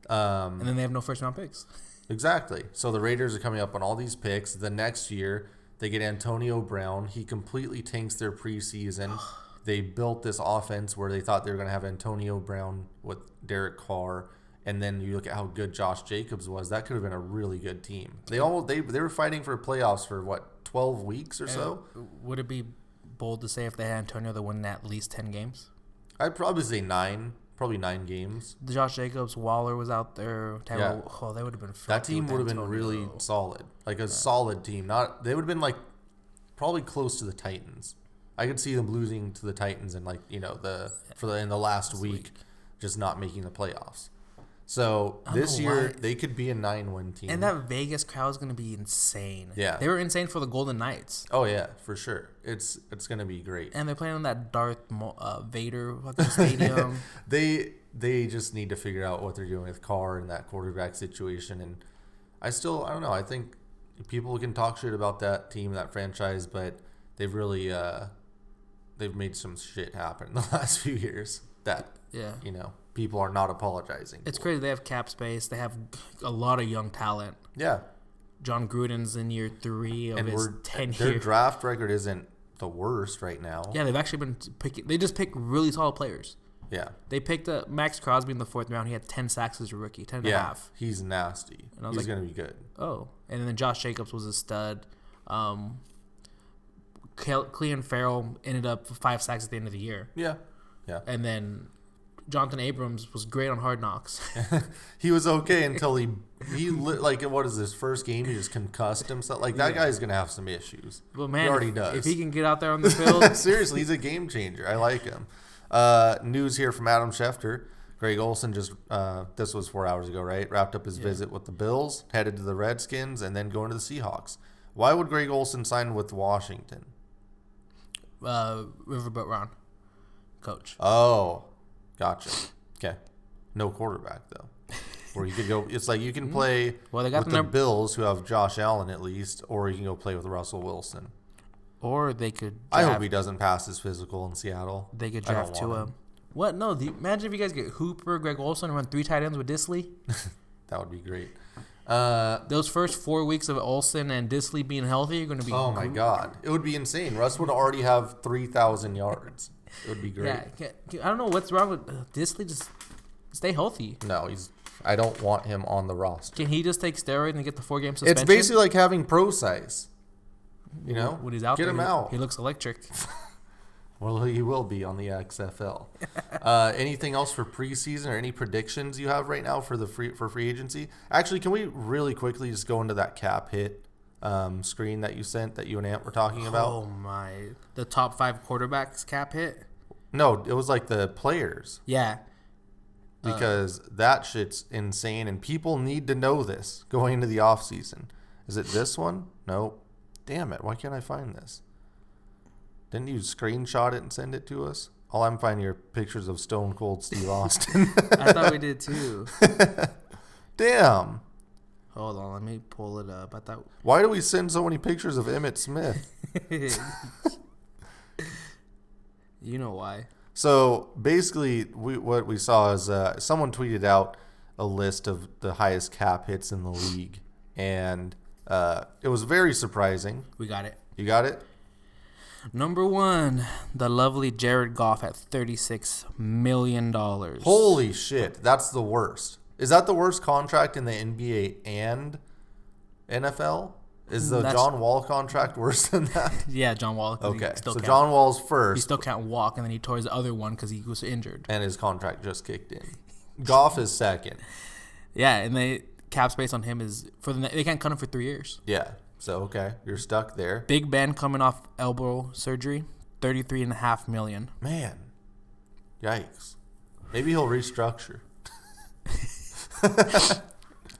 And then they have no first-round picks. Exactly. So the Raiders are coming up on all these picks. The next year, they get Antonio Brown. He completely tanks their preseason. They built this offense where they thought they were going to have Antonio Brown with Derek Carr. And then you look at how good Josh Jacobs was. That could have been a really good team. They were fighting for playoffs for, 12 weeks or so? Would it be bold to say if they had Antonio, they win at least 10 games? I'd probably say 9. Probably 9 games. Josh Jacobs, Waller was out there. Yeah. Oh, they would have been. That team would have been really solid, like a solid team. They would have been probably close to the Titans. I could see them losing to the Titans in in the last week, just not making the playoffs. So this year they could be a 9-win team. And that Vegas crowd is going to be insane. Yeah, they were insane for the Golden Knights. Oh yeah, for sure. It's going to be great. And they're playing on that Darth Vader stadium. They just need to figure out what they're doing with Carr and that quarterback situation. And I don't know. I think people can talk shit about that team, that franchise, but they've really they've made some shit happen in the last few years. People are not apologizing. It's crazy. They have cap space. They have a lot of young talent. Yeah. John Gruden's in year 3 of his 10 years. Their draft record isn't the worst right now. Yeah, they've actually been picking. They just pick really solid players. Yeah. They picked Max Crosby in the 4th round. He had 10 sacks as a rookie, 10 and a half. He's nasty. He's going to be good. Oh. And then Josh Jacobs was a stud. Clean Farrell ended up with 5 sacks at the end of the year. Yeah. Yeah. And then Jonathan Abrams was great on Hard Knocks. He was okay until what is his first game? He just concussed himself. That guy's gonna have some issues. But man, he already does. If he can get out there on the field, seriously, he's a game changer. I like him. News here from Adam Schefter. Greg Olsen just this was 4 hours ago, right? Wrapped up his visit with the Bills, headed to the Redskins, and then going to the Seahawks. Why would Greg Olsen sign with Washington? Riverboat Ron, coach. Oh. Gotcha. Okay. No quarterback, though. Or you could go – it's like you can play with the Bills, who have Josh Allen at least, or you can go play with Russell Wilson. Or they could – I hope he doesn't pass his physical in Seattle. They could draft Tua. What? No. Imagine if you guys get Hooper, Greg Olsen, and run 3 tight ends with Disley. That would be great. Those first 4 weeks of Olsen and Disley being healthy are going to be – Oh, my God. It would be insane. Russ would already have 3,000 yards. It would be great. Yeah, I don't know what's wrong with Disley. Just stay healthy. No, I don't want him on the roster. Can he just take steroids and get the 4-game suspension? It's basically like having pro size. You know, when he's out get there, him out. He looks electric. Well, he will be on the XFL. Anything else for preseason or any predictions you have right now for free agency? Actually, can we really quickly just go into that cap hit screen that you sent that you and Ant were talking about? Oh my! The top 5 quarterbacks cap hit. No, it was like the players. Yeah. Because that shit's insane, and people need to know this going into the offseason. Is it this one? Nope. Damn it! Why can't I find this? Didn't you screenshot it and send it to us? All I'm finding are pictures of Stone Cold Steve Austin. I thought we did too. Damn. Hold on, let me pull it up. I thought. Why do we send so many pictures of Emmitt Smith? You know why. So basically, what we saw is someone tweeted out a list of the highest cap hits in the league, and it was very surprising. We got it. You got it? Number 1, the lovely Jared Goff at $36 million. Holy shit, that's the worst. Is that the worst contract in the NBA and NFL? Is the John Wall contract worse than that? Yeah, John Wall. Okay, so John Wall's first. He still can't walk, and then he tore his other one because he was injured. And his contract just kicked in. Goff is second. Yeah, and the cap space on him is they can't cut him for 3 years. Yeah. So, okay, you're stuck there. Big Ben coming off elbow surgery, $33.5 million. Man, yikes. Maybe he'll restructure.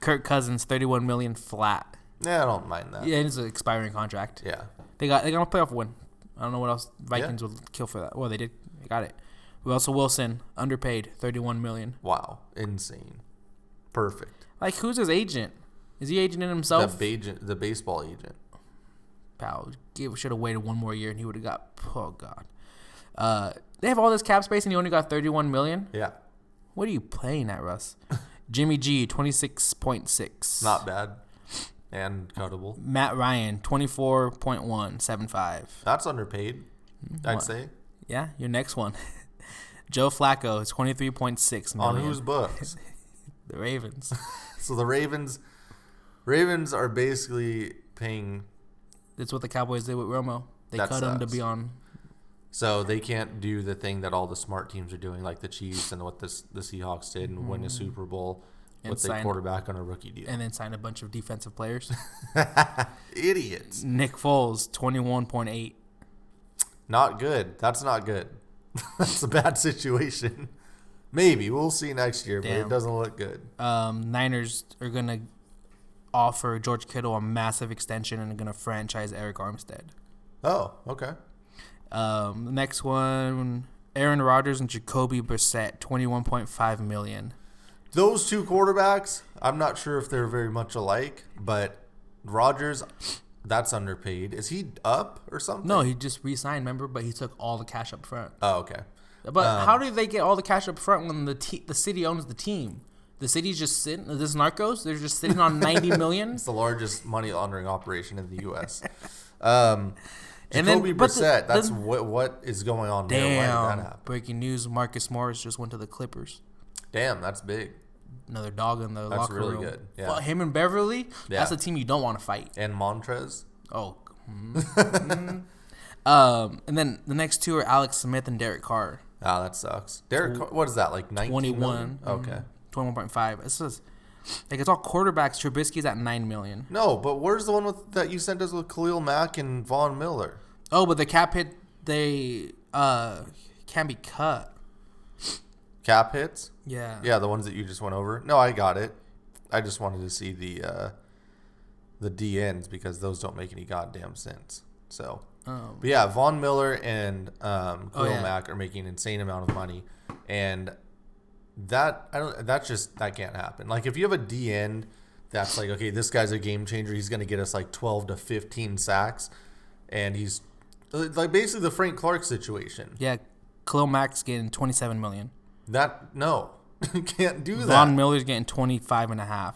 Kirk Cousins, $31 million flat. Yeah, I don't mind that. Yeah, it's an expiring contract. Yeah. They got a playoff win. I don't know what else Vikings will kill for that. Well, they did. They got it. Russell Wilson, underpaid, $31 million. Wow, insane. Perfect. Like, who's his agent? Is he agenting himself? The baseball agent. Pal, should have waited one more year and he would have got. Oh God. They have all this cap space and he only got $31 million. Yeah. What are you playing at, Russ? Jimmy G, 26.6. Not bad. And cuttable. Matt Ryan, 24.175. That's underpaid, I'd say. Yeah, your next one. Joe Flacco is 23.6 million. On whose books? The Ravens. So the Ravens are basically paying. That's what the Cowboys did with Romo. They cut him to be on. So they can't do the thing that all the smart teams are doing, like the Chiefs and what the Seahawks did and win a Super Bowl with their quarterback on a rookie deal. And then sign a bunch of defensive players. Idiots. Nick Foles, 21.8. Not good. That's not good. That's a bad situation. Maybe. We'll see next year, but it doesn't look good. Niners are going to offer George Kittle a massive extension and are going to franchise Eric Armstead. Oh, okay. The next one, Aaron Rodgers and Jacoby Brissett, $21.5 million. Those two quarterbacks, I'm not sure if they're very much alike, but Rodgers, that's underpaid. Is he up or something? No, he just re-signed, remember? But he took all the cash up front. Oh, okay. But how do they get all the cash up front when the city owns the team? The city's just sitting. This narcos, they're just sitting on $90 million. It's the largest money laundering operation in the U.S. Jacoby Brissett, that's what is going on there. Why did that happen? Breaking news, Marcus Morris just went to the Clippers. Damn, that's big. Another dog in the locker room. That's really good. Yeah. Well, him and Beverly, that's a team you don't want to fight. And Montrez. Oh. And then the next two are Alex Smith and Derek Carr. Oh, that sucks. Derek Carr, what is that, like 19 21 million? Okay. 21.5. It's just, it's all quarterbacks. Trubisky's at $9 million. No, but where's the one that you sent us with Khalil Mack and Von Miller? Oh, but the cap hit, they can be cut. Cap hits? Yeah. Yeah, the ones that you just went over. No, I got it. I just wanted to see the DNs because those don't make any goddamn sense. So, but yeah, Von Miller and Khalil Mack are making an insane amount of money, and that can't happen. Like if you have a DN that's like, okay, this guy's a game changer. He's going to get us like 12 to 15 sacks, and he's like basically the Frank Clark situation. Yeah, Khalil Mack's getting $27 million. No, you can't do that. Von Miller's getting 25.5.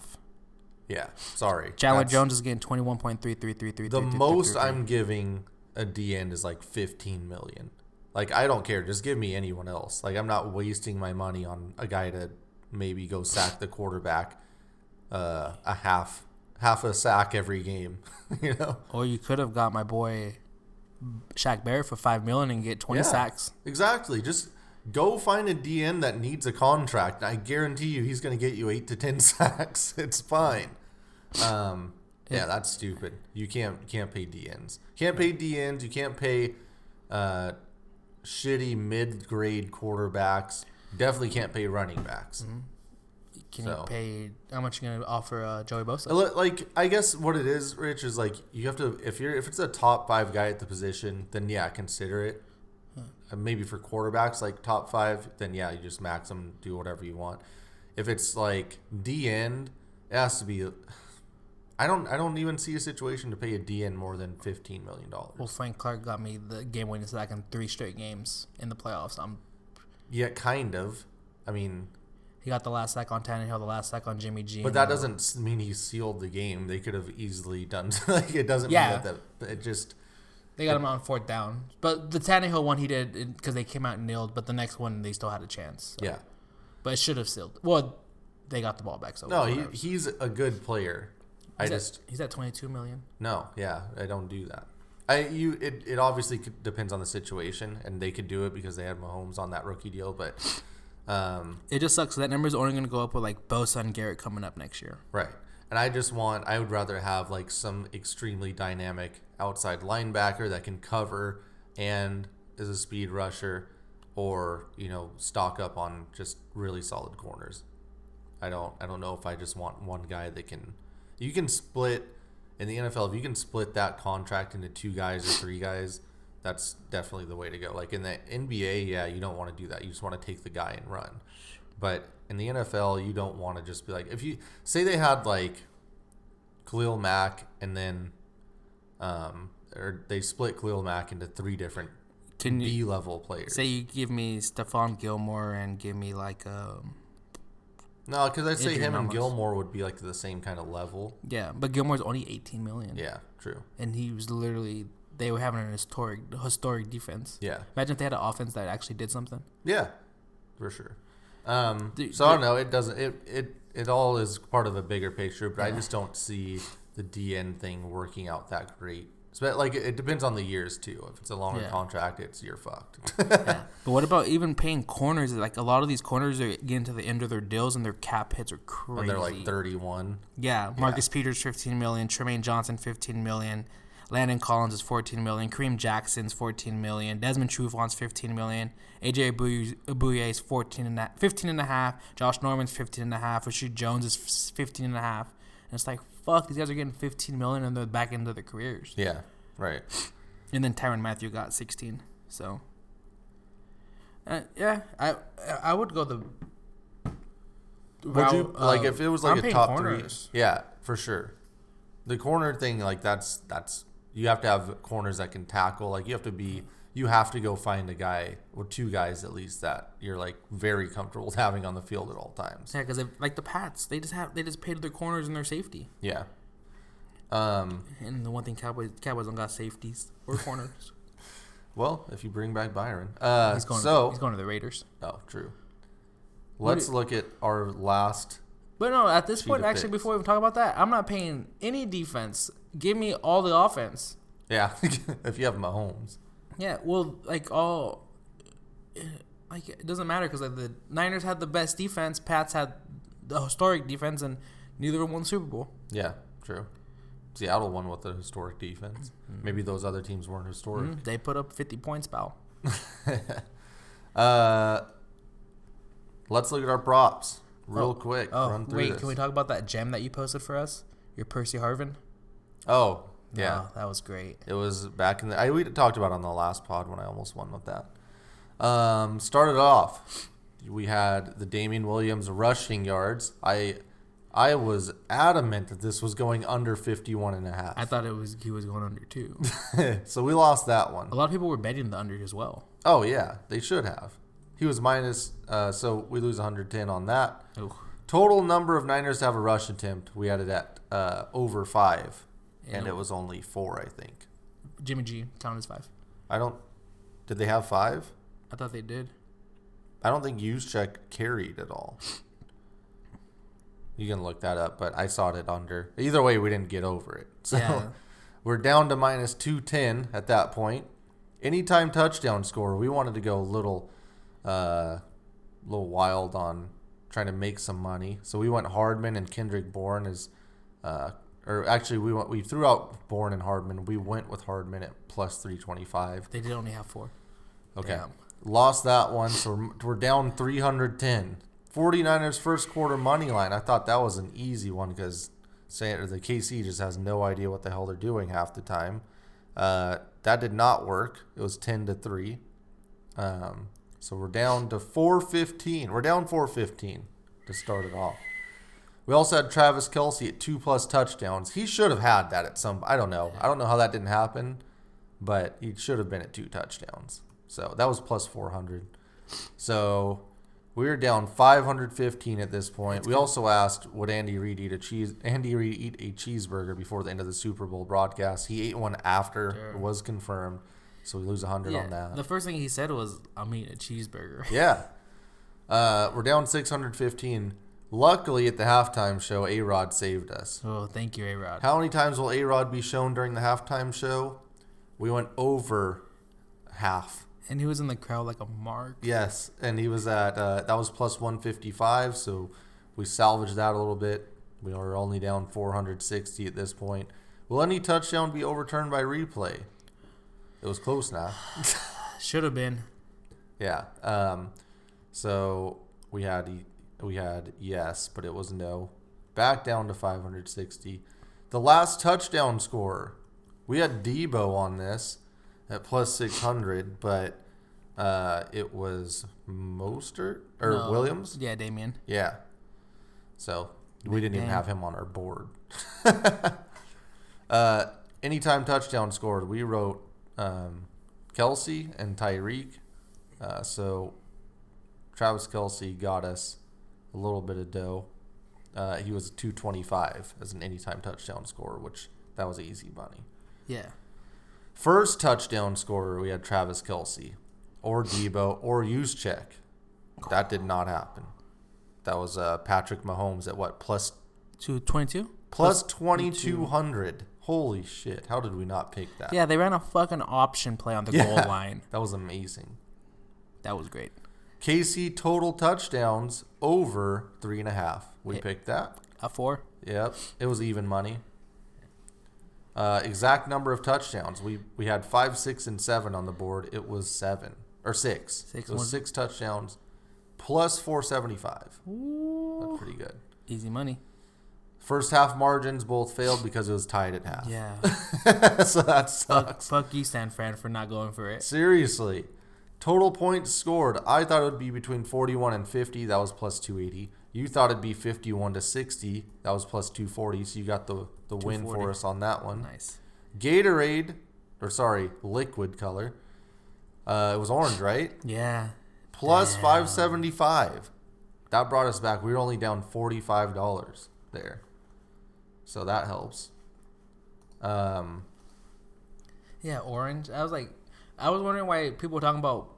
Yeah, sorry. Chandler Jones is getting 21.33333. The most I'm giving a DN is like $15 million. Like, I don't care. Just give me anyone else. Like, I'm not wasting my money on a guy to maybe go sack the quarterback a half a sack every game, you know? Or you could have got my boy Shaq Barrett for $5 million and get 20 sacks. Exactly. Just go find a DN that needs a contract. I guarantee you he's going to get you 8 to 10 sacks. It's fine. Yeah, that's stupid. You can't pay DNs. Can't pay DNs. You can't pay shitty mid-grade quarterbacks. Definitely can't pay running backs. Mm-hmm. Can you pay? How much are you gonna offer Joey Bosa? Like, I guess what it is, Rich, is like you have to if it's a top 5 guy at the position, then yeah, consider it. Maybe for quarterbacks, like top 5, then yeah, you just max them, do whatever you want. If it's like D end, it has to be. I don't even see a situation to pay a DN more than $15 million. Well, Frank Clark got me the game-winning sack in 3 straight games in the playoffs. Yeah, kind of. I mean, he got the last sack on Tannehill, the last sack on Jimmy G. But that doesn't mean he sealed the game. They could have easily done like it doesn't mean that it just. They got him on 4th down, but the Tannehill one he did because they came out and nailed. But the next one they still had a chance. So. Yeah, but it should have sealed. Well, they got the ball back. So no, he's a good player. He's at $22 million. No, yeah, I don't do that. It obviously depends on the situation, and they could do it because they had Mahomes on that rookie deal, but it just sucks. That number's only going to go up with like Bosa and Garrett coming up next year. Right, and I would rather have like some extremely dynamic outside linebacker that can cover and is a speed rusher, or stock up on just really solid corners. I don't know if I just want one guy that can. You can split in the NFL. If you can split that contract into 2 guys or 3 guys, that's definitely the way to go. Like in the NBA, yeah, you don't want to do that. You just want to take the guy and run. But in the NFL, you don't want to just be like, if you say they had like Khalil Mack and then, or they split Khalil Mack into 3 different B-level players. Say you give me Stephon Gilmore and give me like No, because I'd say him and Gilmore would be like the same kind of level. Yeah, but Gilmore's only $18 million. Yeah, true. And he was literally they were having an historic defense. Yeah. Imagine if they had an offense that actually did something. Yeah, for sure. So I don't know. It doesn't. It all is part of a bigger picture, but I just don't see the DN thing working out that great. So, like, it depends on the years too. If it's a longer contract, you're fucked. Yeah. But what about even paying corners? Like a lot of these corners are getting to the end of their deals, and their cap hits are crazy. And they're like 31. Yeah, Marcus Peters $15 million, Tremaine Johnson $15 million, Landon Collins is $14 million, Kareem Jackson's $14 million, Desmond Trufant's $15 million, AJ Abouye's $15.5, Josh Norman's $15.5, Rashid Jones is $15.5, and it's like fuck, these guys are getting $15 million in the back end of their careers. Yeah, right. And then Tyrann Mathieu got 16. So, yeah, I would go the. Would you like if it was like a top corners. 3? Yeah, for sure. The corner thing, like that's you have to have corners that can tackle. Like you have to go find a guy or 2 guys at least that you're like very comfortable with having on the field at all times. Yeah, because like the Pats, they just paid their corners and their safety. Yeah. And the one thing Cowboys don't got safeties or corners. Well, if you bring back Byron, he's going to the Raiders. Oh, true. Let's look at our last. But no, at this point, actually, before we even talk about that, I'm not paying any defense. Give me all the offense. Yeah, if you have Mahomes. Yeah, well, it doesn't matter because like the Niners had the best defense, Pats had the historic defense, and neither of them won the Super Bowl. Yeah, true. Seattle won with the historic defense. Mm-hmm. Maybe those other teams weren't historic. Mm-hmm. They put up 50 points, pal. Let's look at our props real quick. Run through this. Can we talk about that gem that you posted for us? Your Percy Harvin? Oh, yeah. Oh, that was great. It was back in we talked about it on the last pod when I almost won with that. Started off, we had the Damian Williams rushing yards. I was adamant that this was going under 51.5. I thought he was going under too. So we lost that one. A lot of people were betting the under as well. Oh yeah, they should have. He was minus, so we lose 110 on that. Ooh. Total number of Niners to have a rush attempt, we had it at over 5, and it was only 4, I think. Jimmy G counted as 5. Did they have 5? I thought they did. I don't think Juszczyk carried at all. You can look that up, but I saw it under. Either way, we didn't get over it. So Yeah. we're down to minus 210 at that point. Anytime touchdown score, we wanted to go a little wild on trying to make some money. So we went Hardman and Kendrick Bourne as, or actually we threw out Bourne and Hardman. We went with Hardman at plus 325. They did only have 4. Okay. Damn. Lost that one, so we're down 310. 49ers first quarter money line. I thought that was an easy one because the KC just has no idea what the hell they're doing half the time. That did not work. It was 10-3. So we're down to 415. We're down 415 to start it off. We also had Travis Kelce at 2+ touchdowns. He should have had that at some. I don't know. I don't know how that didn't happen, but he should have been at 2 touchdowns. So that was plus 400. So we're down 515 at this point. We also asked, would Andy Reid eat a cheeseburger before the end of the Super Bowl broadcast? He ate one after it was confirmed. So we lose 100 on that. The first thing he said was, I'm eating a cheeseburger. Yeah. We're down 615. Luckily, at the halftime show, A-Rod saved us. Oh, thank you, A-Rod. How many times will A-Rod be shown during the halftime show? We went over half. And he was in the crowd like a mark. Yes, and he was at, that was plus 155, so we salvaged that a little bit. We are only down 460 at this point. Will any touchdown be overturned by replay? It was close now. Should have been. Yeah. So we had yes, but it was no. Back down to 560. The last touchdown scorer. We had Debo on this at plus 600, but it was Mostert or Williams. Yeah, Damien. Yeah. So we didn't even have him on our board. Anytime touchdown scored, we wrote Kelce and Tyreek. So Travis Kelce got us a little bit of dough. He was 225 as an anytime touchdown scorer, which that was easy money. Yeah. First touchdown scorer, we had Travis Kelce or Debo or Juszczyk. That did not happen. That was Patrick Mahomes at what, plus 222? Plus 2,200. Holy shit. How did we not pick that? Yeah, they ran a fucking option play on the goal line. That was amazing. That was great. KC total touchdowns over 3.5. We picked that. A 4? Yep. It was even money. Exact number of touchdowns. We had 5, 6, and 7 on the board. It was 7. Or 6. It was 6 touchdowns plus 475. Ooh. That's pretty good. Easy money. First half margins both failed because it was tied at half. Yeah. So that sucks. Fuck you, San Fran, for not going for it. Seriously. Total points scored. I thought it would be between 41 and 50. That was plus 280. You thought it'd be 51 to 60. That was plus 240. So you got the win for us on that one. Nice. Gatorade, liquid color. It was orange, right? Yeah. Plus 575. That brought us back. We were only down $45 there. So that helps. Yeah, orange. I was wondering why people were talking about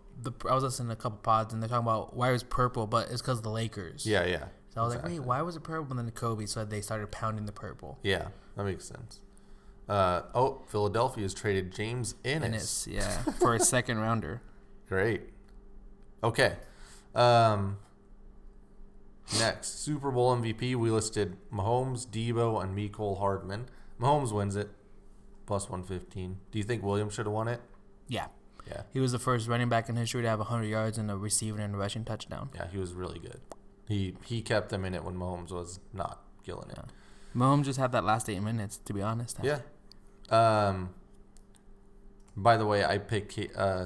I was listening to a couple pods and they're talking about why it was purple, but it's because of the Lakers. Yeah, yeah. So I was like, wait, why was it purple? And then Kobe, so they started pounding the purple. Yeah, that makes sense. Philadelphia's traded James Ennis. Yeah, for a second rounder. Great. Okay. Next, Super Bowl MVP. We listed Mahomes, Debo, and Mecole Hardman. Mahomes wins it, plus 115. Do you think Williams should have won it? Yeah. Yeah. He was the first running back in history to have 100 yards and a receiving and a rushing touchdown. Yeah, he was really good. He kept them in it when Mahomes was not killing it. Mahomes just had that last 8 minutes, to be honest. Yeah. By the way, I picked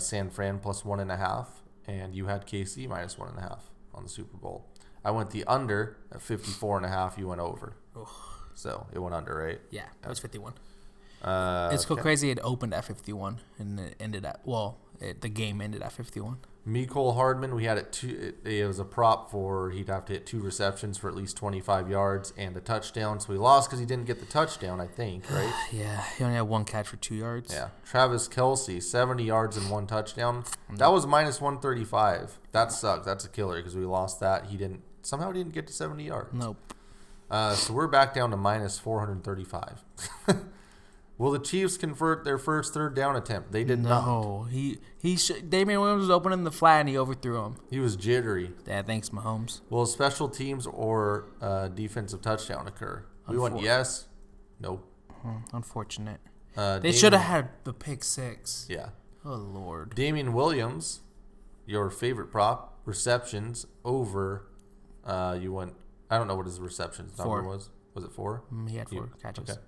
San Fran plus 1.5, and you had KC minus 1.5 on the Super Bowl. I went the under at 54.5. You went over. Oh. So it went under, right? Yeah, that was 51. It's so crazy. It opened at 51 and it ended at the game ended at 51. Mecole Hardman, we had it was a prop for he'd have to hit 2 receptions for at least 25 yards and a touchdown. So we lost because he didn't get the touchdown, I think, right? Yeah, he only had 1 catch for 2 yards. Yeah. Travis Kelce, 70 yards and 1 touchdown. That was minus 135. That sucks. That's a killer because we lost that. He didn't get to 70 yards. Nope. So we're back down to minus 435. Will the Chiefs convert their first third down attempt? They did not. No, Damian Williams was opening the flat and he overthrew him. He was jittery. Yeah, thanks, Mahomes. Will special teams or defensive touchdown occur? We went yes. Nope. Unfortunate. They should have had the pick 6. Yeah. Oh, Lord. Damian Williams, your favorite prop, receptions over. You went. I don't know what his receptions number was. Was it 4? He had 4 catches. Okay.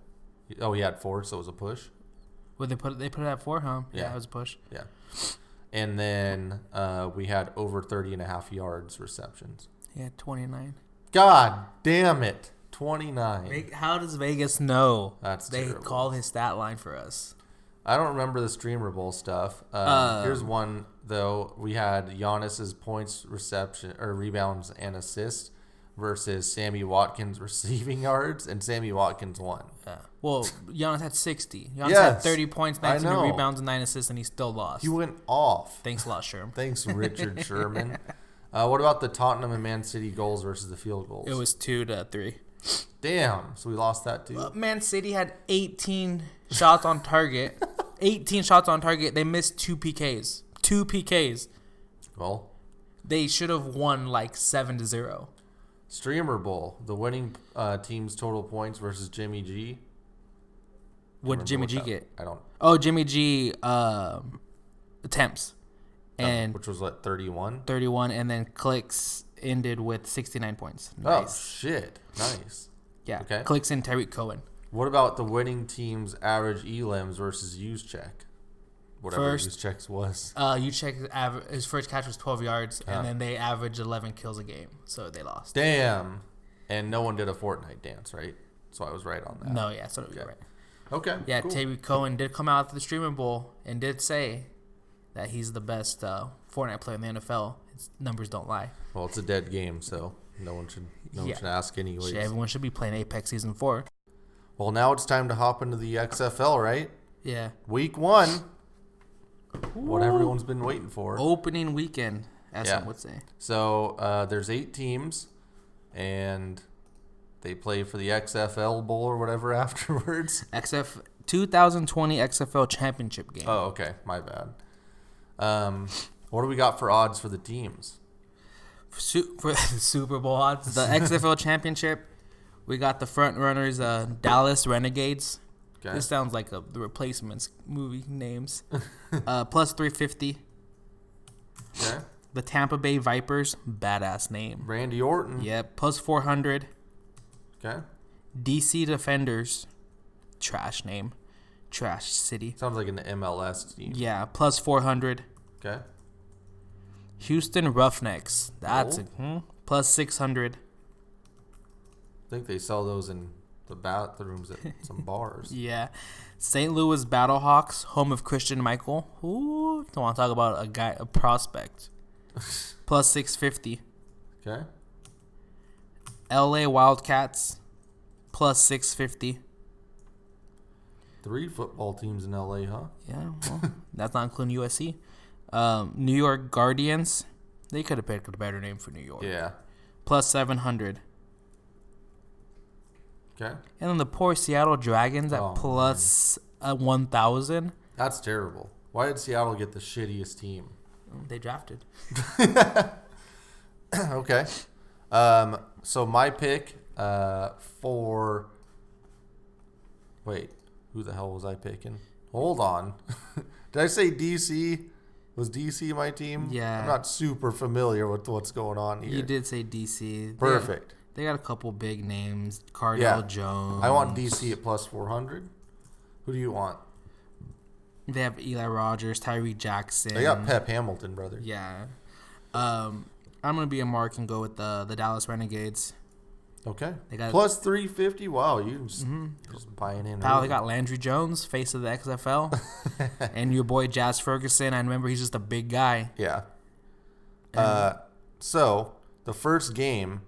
Oh, he had 4, so it was a push. Well, they put it at 4, huh? Yeah, it was a push. Yeah. And then we had over 30.5 yards receptions. He had 29. God damn it. 29. How does Vegas know? They terrible. Call his stat line for us. I don't remember the Streamer Bowl stuff. Here's one, though. We had Giannis's points, rebounds, and assists versus Sammy Watkins' receiving yards, and Sammy Watkins won. Yeah. Well, Giannis had 60. Giannis had 30 points, 19 rebounds, and 9 assists, and he still lost. He went off. Thanks a lot, Sherm. Thanks, Richard Sherman. What about the Tottenham and Man City goals versus the field goals? It was 2-3. Damn. So we lost that, too? Man City had 18 shots on target. 18 shots on target. They missed 2 PKs. 2 PKs. Well, they should have won like 7-0. Streamer Bowl, the winning team's total points versus Jimmy G. What did Jimmy G get? I don't. Oh, Jimmy G attempts, and which was what, 31. 31, and then clicks ended with 69 points. Nice. Oh shit! Nice. Yeah. Okay. Clicks and Tyreek Cohen. What about the winning team's average elims versus use check? Whatever use checks was. His first catch was 12 yards, and then they averaged 11 kills a game, so they lost. Damn. And no one did a Fortnite dance, right? So I was right on that. No, yeah, so you're right. Okay. Yeah, cool. Tyreek Cohen did come out to the Streamer Bowl and did say that he's the best Fortnite player in the NFL. His numbers don't lie. Well, it's a dead game, so no one should ask anyways. Everyone should be playing Apex Season 4. Well, now it's time to hop into the XFL, right? Yeah. Week 1. What everyone's been waiting for. Opening weekend, as some would say. So there's 8 teams, and they play for the XFL Bowl or whatever afterwards. 2020 XFL Championship game. Oh, okay. My bad. What do we got for odds for the teams? For the Super Bowl odds, the XFL Championship, we got the front runners, Dallas Renegades. Okay. This sounds like the Replacements movie names. Plus 350. Okay. The Tampa Bay Vipers, badass name. Randy Orton. Yep, plus 400. Okay. DC Defenders, trash name. Trash City. Sounds like an MLS team. Yeah, plus 400. Okay. Houston Roughnecks, that's plus 600. I think they sell those in the bathrooms at some bars. Yeah. St. Louis Battlehawks, home of Christian Michael. Ooh, don't want to talk about a prospect. Plus 650. Okay. LA Wildcats, plus 650. 3 football teams in LA, huh? Yeah, well, that's not including USC. New York Guardians, they could have picked a better name for New York. Yeah. Plus 700. Okay. And then the poor Seattle Dragons at plus 1,000. That's terrible. Why did Seattle get the shittiest team? They drafted. Okay. So my pick for... Wait, who the hell was I picking? Hold on. Did I say DC? Was DC my team? Yeah. I'm not super familiar with what's going on here. You did say DC. Perfect. They got a couple big names. Cardell Jones. I want DC at plus 400. Who do you want? They have Eli Rogers, Tyree Jackson. They got Pep Hamilton, brother. Yeah. I'm going to be a mark and go with the Dallas Renegades. Okay. They got plus 350. Wow, you just buying in. Pal, they got Landry Jones, face of the XFL, and your boy Jazz Ferguson. I remember he's just a big guy. Yeah. So the first game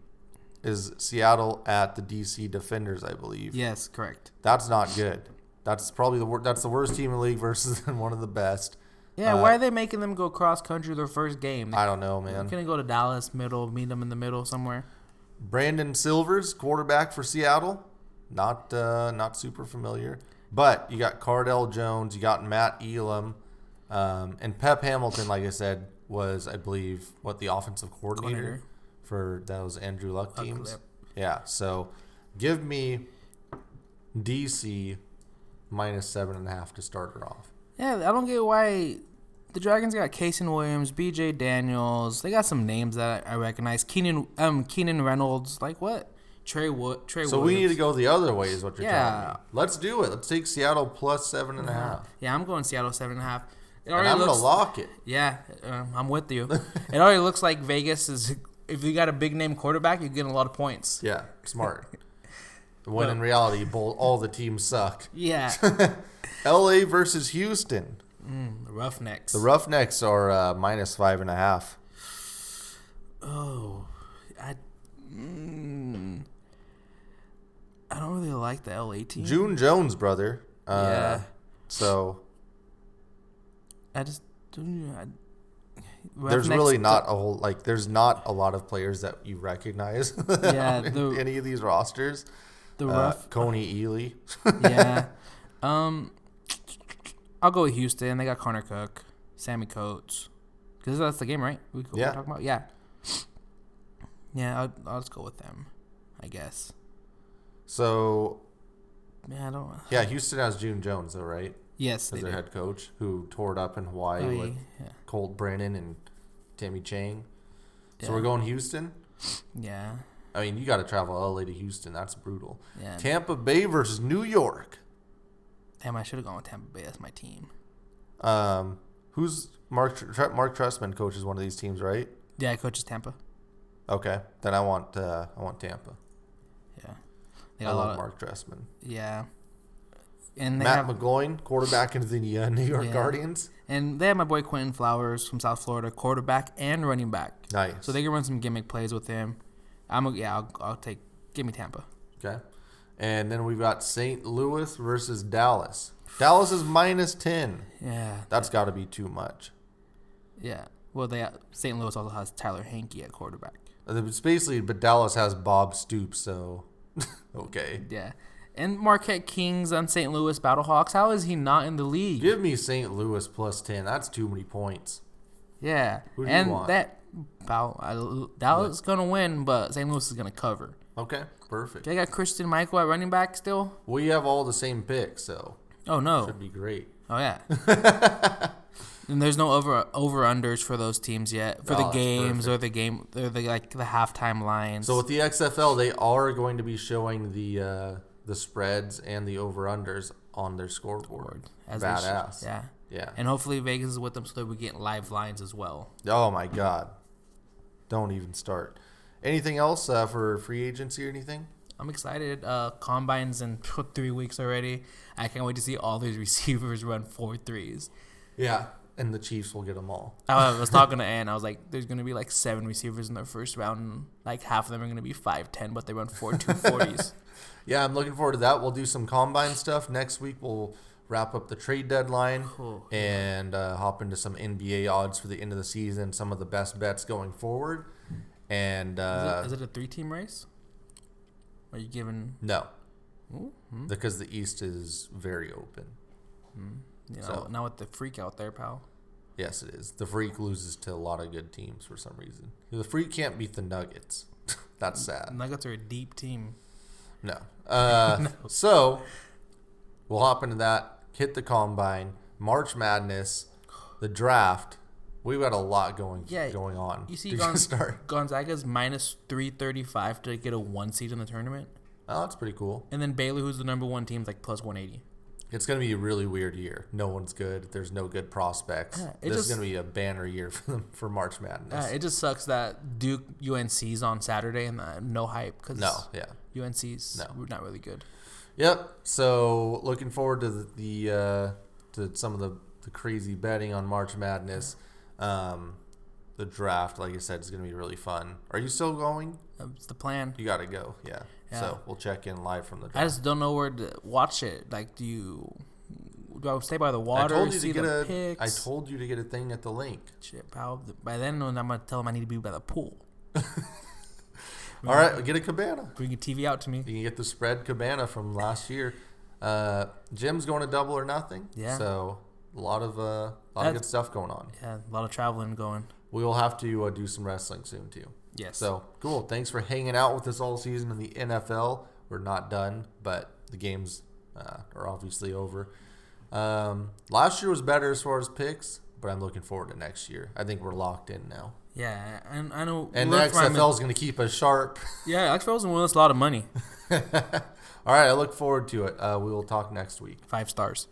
is Seattle at the DC Defenders, I believe. Yes, correct. That's not good. That's probably that's the worst team in the league versus one of the best. Yeah, why are they making them go cross country their first game? I don't know, man. They're gonna go to Dallas, meet them in the middle somewhere. Brandon Silvers, quarterback for Seattle, not super familiar, but you got Cardell Jones, you got Matt Elam, and Pep Hamilton. Like I said, was I believe the offensive coordinator for those Andrew Luck teams. Yeah, so give me DC minus 7.5 to start her off. Yeah, I don't get why the Dragons got Casey Williams, B.J. Daniels. They got some names that I recognize. Keenan Reynolds. Like what? Trey Williams. So we need to go the other way is what you're telling me. Let's do it. Let's take Seattle plus 7.5. Yeah, I'm going Seattle 7.5. And I'm going to lock it. Yeah, I'm with you. It already looks like Vegas is, if you got a big name quarterback, you're getting a lot of points. Yeah, smart. When in reality, all the teams suck. Yeah. LA versus Houston. The Roughnecks. The Roughnecks are minus 5.5. Oh, I don't really like the LA team. June Jones, brother. Yeah. So I just there's really not a whole there's not a lot of players that you recognize. Yeah, in any of these rosters. The Coney Ely. Yeah. I'll go with Houston. They got Connor Cook, Sammy Coates. Because that's the game, right? We're talking about? Yeah. Yeah, I'll just go with them, I guess. So. Yeah, Houston has June Jones, though, right? Yes, as their head coach, who tore it up in Hawaii with Colt Brennan and Timmy Chang. So we're going Houston? Yeah. I mean, you got to travel LA to Houston. That's brutal. Yeah. Tampa Bay versus New York. Damn, I should have gone with Tampa Bay. That's my team. Who's Mark Trestman coaches one of these teams, right? Yeah, coaches Tampa. Okay, then I want Tampa. Yeah, I love Mark Trestman. Yeah, and Matt McGloin, quarterback into the New York Guardians, and they have my boy Quentin Flowers from South Florida, quarterback and running back. Nice. So they can run some gimmick plays with him. I'll give me Tampa. Okay. And then we've got St. Louis versus Dallas. Dallas is minus 10. Yeah. That's got to be too much. Yeah. Well, St. Louis also has Tyler Hankey at quarterback. It's basically, but Dallas has Bob Stoops, so okay. Yeah. And Marquette Kings on St. Louis Battlehawks. How is he not in the league? Give me St. Louis plus 10. That's too many points. Yeah. Who do you want? Dallas is going to win, but St. Louis is going to cover. Okay, perfect. They got Christian Michael at running back still? We have all the same picks, so. Oh, no. Should be great. Oh, yeah. And there's no over-unders for those teams yet. For the games or the halftime lines. So with the XFL, they are going to be showing the spreads and the over-unders on their scoreboard. Badass. Yeah. Yeah. And hopefully Vegas is with them so that we get live lines as well. Oh, my God. Don't even start. Anything else for free agency or anything? I'm excited. Combine's in 3 weeks already. I can't wait to see all these receivers run 4.3s. Yeah, and the Chiefs will get them all. I was talking to Ann. I was like, there's going to be 7 receivers in their first round. And half of them are going to be 5'10", but they run 4.240s. Yeah, I'm looking forward to that. We'll do some Combine stuff. Next week, we'll wrap up the trade deadline and hop into some NBA odds for the end of the season, some of the best bets going forward. And is it a 3-team race? Are you giving? No, because the East is very open. Now with the freak out there, pal. Yes, it is. The Freak loses to a lot of good teams for some reason. The Freak can't beat the Nuggets. That's sad. Nuggets are a deep team. No. So we'll hop into that. Hit the Combine, March Madness, the draft. We've got a lot going on. You see Gonzaga's minus 335 to get a 1 seed in the tournament. Oh, that's pretty cool. And then Baylor, who's the number 1 team, is plus 180. It's going to be a really weird year. No one's good. There's no good prospects. This is going to be a banner year for them for March Madness. It just sucks that Duke UNC's on Saturday and no hype because UNC's not really good. Yep. So looking forward to to some of the crazy betting on March Madness. The draft, like I said, is going to be really fun. Are you still going? It's the plan. You got to go. Yeah. So we'll check in live from the draft. I just don't know where to watch it. Like, do I stay by the water? I told you to get a thing at the link. Shit, pal. By then, I'm gonna tell him I need to be by the pool. All right, get a cabana. Bring your TV out to me. You can get the spread cabana from last year. Jim's going to Double or Nothing. Yeah. So a lot of good stuff going on. Yeah, a lot of traveling going. We will have to do some wrestling soon too. Yes. So cool. Thanks for hanging out with us all season in the NFL. We're not done, but the games are obviously over. Last year was better as far as picks, but I'm looking forward to next year. I think we're locked in now. Yeah, and I know. And the XFL is going to keep us sharp. Yeah, XFL is going to win us a lot of money. All right, I look forward to it. We will talk next week. 5 stars.